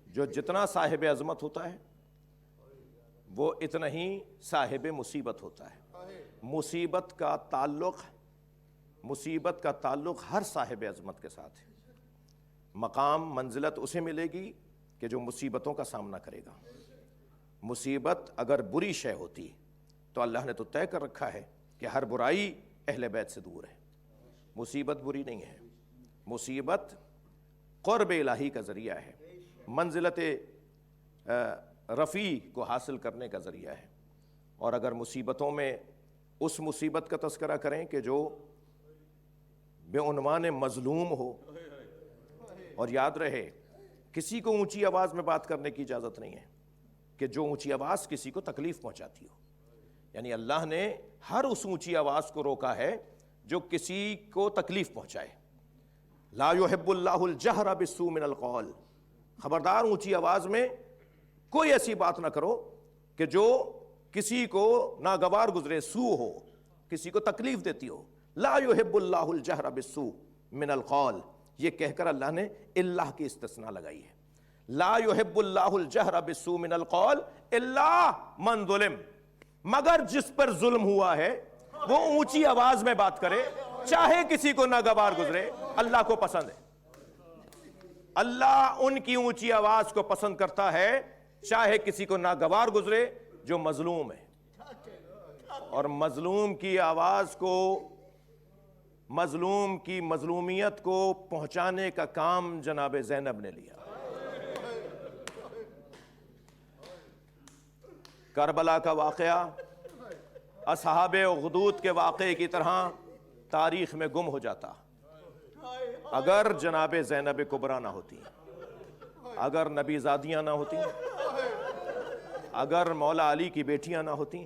جو جتنا صاحب عظمت ہوتا ہے وہ اتنا ہی صاحب مصیبت ہوتا ہے۔ مصیبت کا تعلق ہر صاحب عظمت کے ساتھ ہے۔ مقام، منزلت اسے ملے گی کہ جو مصیبتوں کا سامنا کرے گا۔ مصیبت اگر بری شے ہوتی تو اللہ نے تو طے کر رکھا ہے کہ ہر برائی اہل بیت سے دور ہے۔ مصیبت بری نہیں ہے، مصیبت قرب الہی کا ذریعہ ہے، منزلت رفیع کو حاصل کرنے کا ذریعہ ہے۔ اور اگر مصیبتوں میں اس مصیبت کا تذکرہ کریں کہ جو بے عنوان مظلوم ہو، اور یاد رہے کسی کو اونچی آواز میں بات کرنے کی اجازت نہیں ہے کہ جو اونچی آواز کسی کو تکلیف پہنچاتی ہو، یعنی اللہ نے ہر اس اونچی آواز کو روکا ہے جو کسی کو تکلیف پہنچائے۔ لا يحب اللہ الجہر بالسوء من القول، خبردار اونچی آواز میں کوئی ایسی بات نہ کرو کہ جو کسی کو ناگوار گزرے، سوء ہو، کسی کو تکلیف دیتی ہو۔ لا يحب اللہ الجہر بالسوء من القول، یہ کہہ کر اللہ نے اللہ کی استثناء لگائی ہے۔ لا يحب اللہ الجہر بالسوء من القول الا من ظلم، مگر جس پر ظلم ہوا ہے وہ اونچی آواز میں بات کرے، چاہے کسی کو ناگوار گزرے، اللہ کو پسند ہے۔ اللہ ان کی اونچی آواز کو پسند کرتا ہے چاہے کسی کو ناگوار گزرے جو مظلوم ہے۔ اور مظلوم کی آواز کو، مظلوم کی مظلومیت کو پہنچانے کا کام جناب زینب نے لیا۔ کربلا کا واقعہ اصحاب اخدود کے واقعے کی طرح تاریخ میں گم ہو جاتا اگر جناب زینب کبریٰ نہ ہوتی، اگر نبی زادیاں نہ ہوتی، اگر مولا علی کی بیٹیاں نہ ہوتی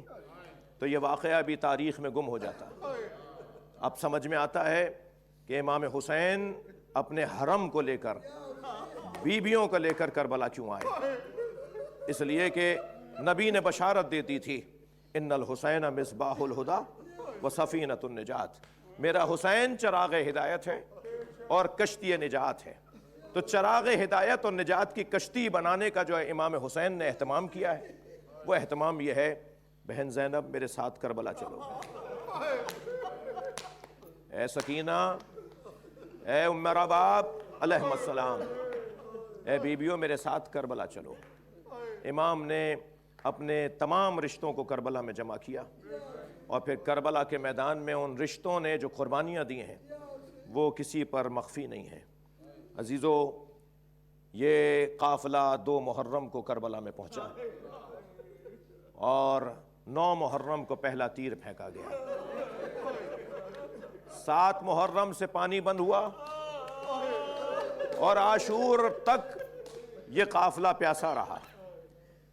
تو یہ واقعہ بھی تاریخ میں گم ہو جاتا۔ اب سمجھ میں آتا ہے کہ امام حسین اپنے حرم کو لے کر، بیویوں کو لے کر کربلا کیوں آئے۔ اس لیے کہ نبی نے بشارت دیتی تھی ان الحسین مصباح الہدی و سفینۃ النجات، میرا حسین چراغ ہدایت ہے اور کشتی نجات ہے۔ تو چراغ ہدایت اور نجات کی کشتی بنانے کا جو ہے امام حسین نے اہتمام کیا ہے، وہ اہتمام یہ ہے، بہن زینب میرے ساتھ کربلا چلو، اے سکینہ، اے ام رباب علیہ السلام، اے بیبیوں میرے ساتھ کربلا چلو۔ امام نے اپنے تمام رشتوں کو کربلا میں جمع کیا، اور پھر کربلا کے میدان میں ان رشتوں نے جو قربانیاں دی ہیں وہ کسی پر مخفی نہیں ہیں۔ عزیزو، یہ قافلہ 2 محرم کو کربلا میں پہنچا، اور 9 محرم کو پہلا تیر پھینکا گیا، 7 محرم سے پانی بند ہوا، اور عاشور تک یہ قافلہ پیاسا رہا۔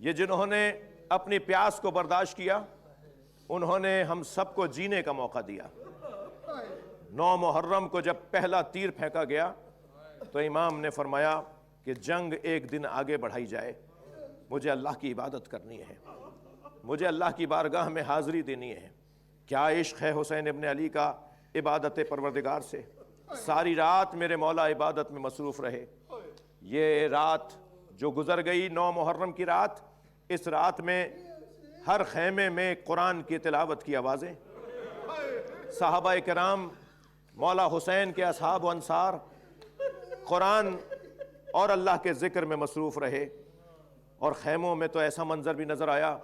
یہ جنہوں نے اپنی پیاس کو برداشت کیا، انہوں نے ہم سب کو جینے کا موقع دیا۔ 9 محرم کو جب پہلا تیر پھینکا گیا تو امام نے فرمایا کہ جنگ ایک دن آگے بڑھائی جائے، مجھے اللہ کی عبادت کرنی ہے، مجھے اللہ کی بارگاہ میں حاضری دینی ہے۔ کیا عشق ہے حسین ابن علی کا عبادت پروردگار سے، ساری رات میرے مولا عبادت میں مصروف رہے۔ یہ رات جو گزر گئی 9 محرم کی رات، اس رات میں ہر خیمے میں قرآن کی تلاوت کی آوازیں، صحابہ کرام، مولا حسین کے اصحاب و انصار قرآن اور اللہ کے ذکر میں مصروف رہے۔ اور خیموں میں تو ایسا منظر بھی نظر آیا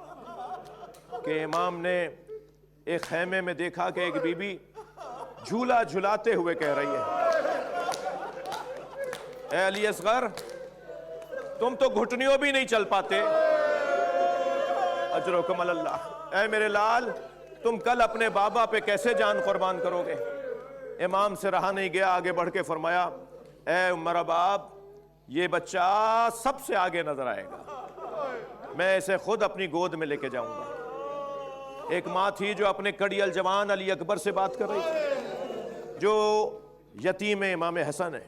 کہ امام نے ایک خیمے میں دیکھا کہ ایک بی بی جھولا جھلاتے ہوئے کہہ رہی ہے، اے علی اصغر، تم تو گھٹنیوں بھی نہیں چل پاتے، اجرکم اللہ، اے میرے لال، تم کل اپنے بابا پہ کیسے جان قربان کرو گے؟ امام سے رہا نہیں گیا، آگے بڑھ کے فرمایا، اے ام رباب، یہ بچہ سب سے آگے نظر آئے گا، میں اسے خود اپنی گود میں لے کے جاؤں گا۔ ایک ماں تھی جو اپنے کڑی الجوان علی اکبر سے بات کر رہی تھی، جو یتیم امام حسن ہے،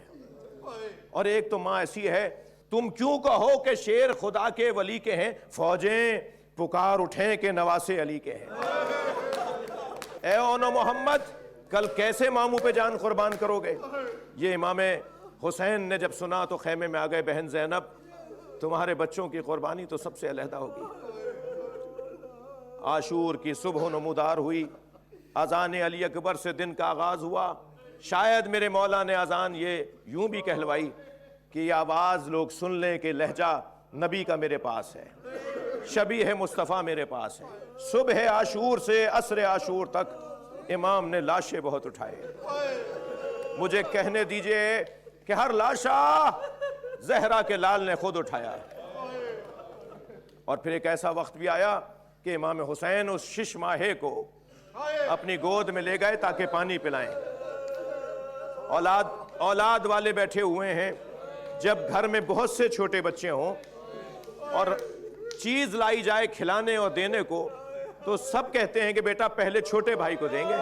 اور ایک تو ماں ایسی ہے، تم کیوں کہو کہ شیر خدا کے ولی کے ہیں، فوجیں پکار اٹھیں کہ نواسے علی کے ہیں۔ اے اونو محمد، کل کیسے ماموں پہ جان قربان کرو گے؟ یہ امام حسین نے جب سنا تو خیمے میں آ گئے، بہن زینب، تمہارے بچوں کی قربانی تو سب سے علیحدہ ہوگی۔ عاشور کی صبح نمودار ہوئی، اذان علی اکبر سے دن کا آغاز ہوا۔ شاید میرے مولا نے اذان یہ یوں بھی کہلوائی کہ یہ آواز لوگ سن لیں کہ لہجہ نبی کا میرے پاس ہے، شبیہ مصطفیٰ میرے پاس ہے۔ صبح عاشور سے عصر عاشور تک امام نے لاشیں بہت اٹھائے۔ مجھے کہنے دیجئے کہ ہر لاشا زہرا کے لال نے خود اٹھایا۔ اور پھر ایک ایسا وقت بھی آیا کہ امام حسین اس 6 ماہے کو اپنی گود میں لے گئے تاکہ پانی پلائیں۔ اولاد والے بیٹھے ہوئے ہیں، جب گھر میں بہت سے چھوٹے بچے ہوں اور چیز لائی جائے کھلانے اور دینے کو، تو سب کہتے ہیں کہ بیٹا پہلے چھوٹے بھائی کو دیں گے،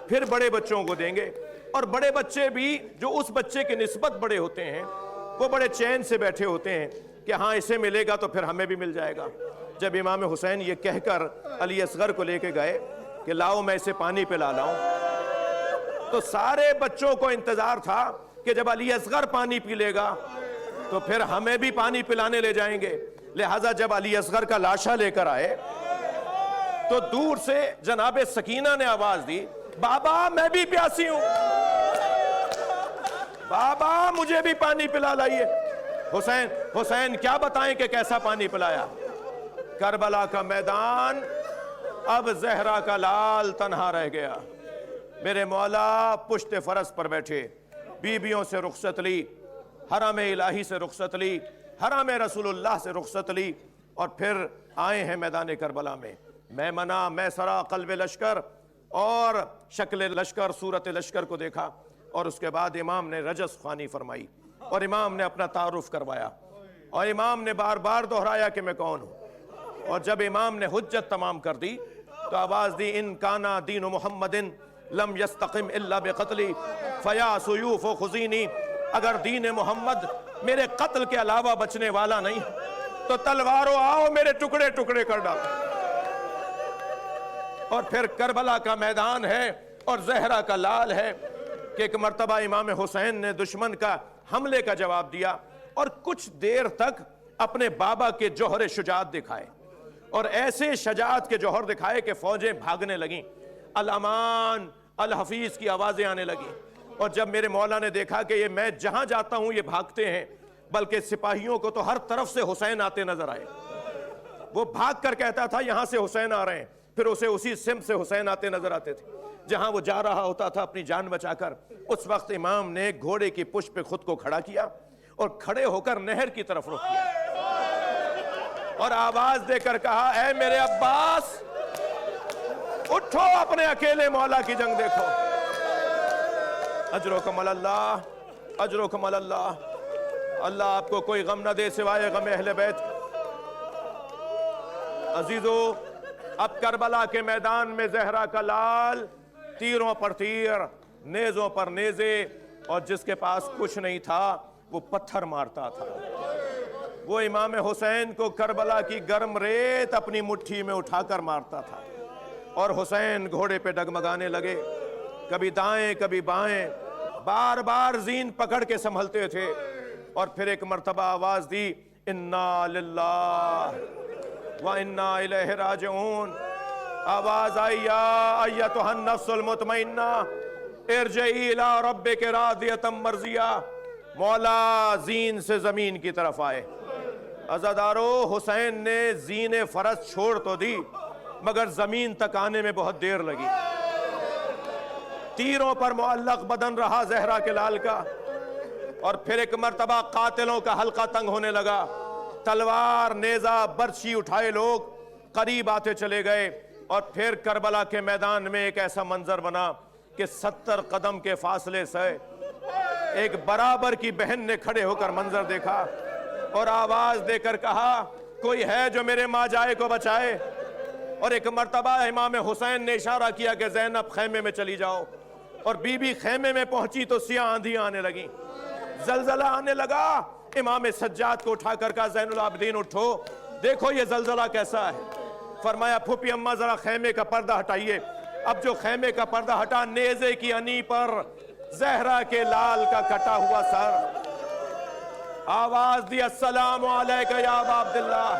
پھر بڑے بچوں کو دیں گے۔ اور بڑے بچے بھی جو اس بچے کے نسبت بڑے ہوتے ہیں، وہ بڑے چین سے بیٹھے ہوتے ہیں کہ ہاں اسے ملے گا تو پھر ہمیں بھی مل جائے گا۔ جب امام حسین یہ کہہ کر علی اصغر کو لے کے گئے کہ لاؤ میں اسے پانی پلا لاؤں، تو سارے بچوں کو انتظار تھا کہ جب علی اصغر پانی پی لے گا تو پھر ہمیں بھی پانی پلانے لے جائیں گے۔ لہٰذا جب علی اصغر کا لاشا لے کر آئے تو دور سے جناب سکینہ نے آواز دی، بابا میں بھی پیاسی ہوں، بابا مجھے بھی پانی پلا لائیے۔ حسین کیا بتائیں کہ کیسا پانی پلایا۔ کربلا کا میدان اب زہرا کا لال تنہا رہ گیا۔ میرے مولا پشت فرس پر بیٹھے، بیویوں سے رخصت لی، حرم الہی سے رخصت لی، حرم رسول اللہ سے رخصت لی، اور پھر آئے ہیں میدان کربلا میں۔ میمنہ، میسرہ، قلب لشکر اور شکل لشکر، صورت لشکر کو دیکھا، اور اس کے بعد امام نے رجس خوانی فرمائی، اور امام نے اپنا تعارف کروایا، اور امام نے بار بار دہرایا کہ میں کون ہوں۔ اور جب امام نے حجت تمام کر دی تو آواز دی، ان کانا دین محمد لم یستقم الا بقتلی فیا سیوف و خزینی، اگر دین محمد میرے قتل کے علاوہ بچنے والا نہیں تو تلواروں آؤ میرے ٹکڑے ٹکڑے کر ڈالو۔ اور پھر کربلا کا میدان ہے اور زہرا کا لال ہے کہ ایک مرتبہ امام حسین نے دشمن کا حملے کا جواب دیا اور کچھ دیر تک اپنے بابا کے جوہر شجاعت دکھائے اور ایسے شجاعت کے جوہر دکھائے کہ فوجیں بھاگنے لگیں، الامان الحفیظ کی آوازیں آنے لگیں. اور جب میرے مولا نے دیکھا کہ یہ میں جہاں جاتا ہوں یہ بھاگتے ہیں، بلکہ سپاہیوں کو تو ہر طرف سے حسین آتے نظر آئے، وہ بھاگ کر کہتا تھا یہاں سے حسین آ رہے ہیں، پھر اسے اسی سمت سے حسین آتے نظر آتے تھے جہاں وہ جا رہا ہوتا تھا اپنی جان بچا کر. اس وقت امام نے گھوڑے کی پشت پہ خود کو کھڑا کیا اور کھڑے ہو کر نہر کی طرف رخ کیا اور آواز دے کر کہا اے میرے عباس اٹھو، اپنے اکیلے مولا کی جنگ دیکھو. اجرکم اللہ، اجرکم اللہ. اللہ آپ کو کوئی غم نہ دے سوائے غم اہل بیت. عزیزو، اب کربلا کے میدان میں زہرا کا لال تیروں پر تیر، نیزوں پر نیزے، اور جس کے پاس کچھ نہیں تھا وہ پتھر مارتا تھا. وہ امام حسین کو کربلا کی گرم ریت اپنی مٹھی میں اٹھا کر مارتا تھا اور حسین گھوڑے پہ ڈگمگانے لگے، کبھی دائیں کبھی بائیں، بار بار زین پکڑ کے سنبھلتے تھے. اور پھر ایک مرتبہ آواز دی انا للہ وَإِنَّا إِلَيْهِ رَاجِعُونَ. آواز آئی یا ایتھا النفس المطمئنہ ارجعی الی ربک راضیۃ مرضیہ. مولا زین سے زمین کی طرف آئے. عزادارو، حسین نے زین فرض چھوڑ تو دی مگر زمین تک آنے میں بہت دیر لگی. تیروں پر معلق بدن رہا زہرا کے لال کا. اور پھر ایک مرتبہ قاتلوں کا حلقہ تنگ ہونے لگا، تلوار نیزہ برچھی اٹھائے لوگ قریب آتے چلے گئے. اور پھر کربلا کے میدان میں ایک ایسا منظر بنا کہ 70 قدم کے فاصلے سے ایک برابر کی بہن نے کھڑے ہو کر منظر دیکھا اور آواز دے کر کہا کوئی ہے جو میرے ماں جائے کو بچائے. اور ایک مرتبہ امام حسین نے اشارہ کیا کہ زینب خیمے میں چلی جاؤ، اور بی بی خیمے میں پہنچی تو سیاہ آندھیاں آنے لگیں، زلزلہ آنے لگا. امام سجاد کو اٹھا کر کہا زین العابدین اٹھو، دیکھو یہ زلزلہ کیسا ہے. فرمایا پھوپھی اماں ذرا خیمے کا پردہ ہٹائیے. اب جو خیمے کا پردہ ہٹا، نیزے کی انی پر زہرا کے لال کا کٹا ہوا سر. آواز دی السلام علیکہ یا ابا عبداللہ،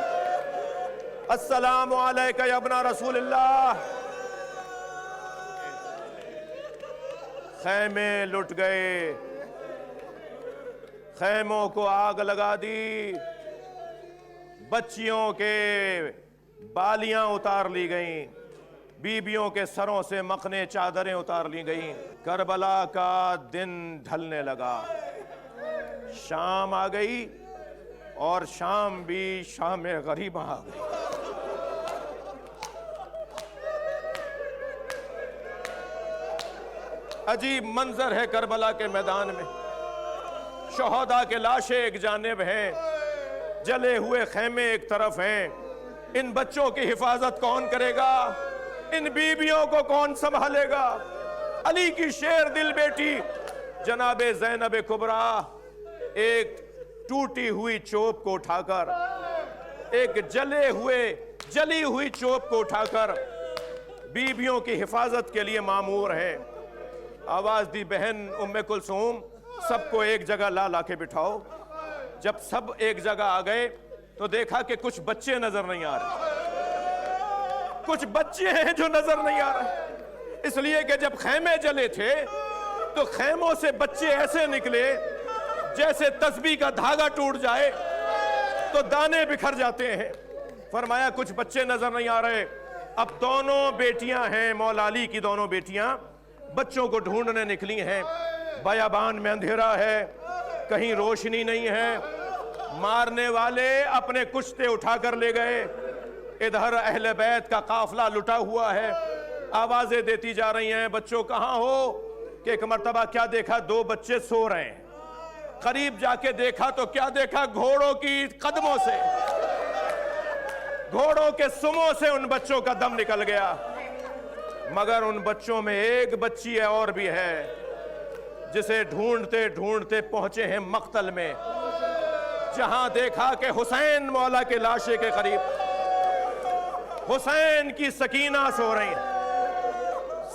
السلام علیکہ یا ابن رسول اللہ. خیمے لٹ گئے، خیموں کو آگ لگا دی، بچیوں کے بالیاں اتار لی گئیں، بیبیوں کے سروں سے مخنے چادریں اتار لی گئیں. کربلا کا دن ڈھلنے لگا، شام آ گئی اور شام بھی شام غریبہ آ گئی. عجیب منظر ہے کربلا کے میدان میں. شہداء کے لاشیں ایک جانب ہیں، جلے ہوئے خیمے ایک طرف ہیں. ان بچوں کی حفاظت کون کرے گا؟ ان بیبیوں کو کون سنبھالے گا؟ علی کی شیر دل بیٹی جناب زینب کبریٰ ایک ٹوٹی ہوئی چوب کو اٹھا کر، ایک جلی ہوئی چوب کو اٹھا کر بیبیوں کی حفاظت کے لیے مامور ہیں. آواز دی بہن ام کلثوم سب کو ایک جگہ لا کے بٹھاؤ. جب سب ایک جگہ آ گئے تو دیکھا کہ کچھ بچے نظر نہیں آ رہے، کچھ بچے ہیں جو نظر نہیں آ رہے. اس لیے کہ جب خیمے جلے تھے تو خیموں سے بچے ایسے نکلے جیسے تسبیح کا دھاگا ٹوٹ جائے تو دانے بکھر جاتے ہیں. فرمایا کچھ بچے نظر نہیں آ رہے. اب دونوں بیٹیاں ہیں، مولا علی کی دونوں بیٹیاں بچوں کو ڈھونڈنے نکلی ہیں. بیابان میں اندھیرا ہے، کہیں روشنی نہیں ہے. مارنے والے اپنے کشتے اٹھا کر لے گئے. ادھر اہل بیت کا قافلہ لٹا ہوا ہے، آوازیں دیتی جا رہی ہیں بچوں کہاں ہو. کہ ایک مرتبہ کیا دیکھا، 2 بچے سو رہے ہیں. قریب جا کے دیکھا تو کیا دیکھا، گھوڑوں کی قدموں سے، گھوڑوں کے سموں سے ان بچوں کا دم نکل گیا. مگر ان بچوں میں ایک بچی ہے اور بھی ہے جسے ڈھونڈتے ڈھونڈتے پہنچے ہیں مقتل میں، جہاں دیکھا کہ حسین مولا کے لاشے کے قریب، حسین کی سکینہ سو رہی ہیں.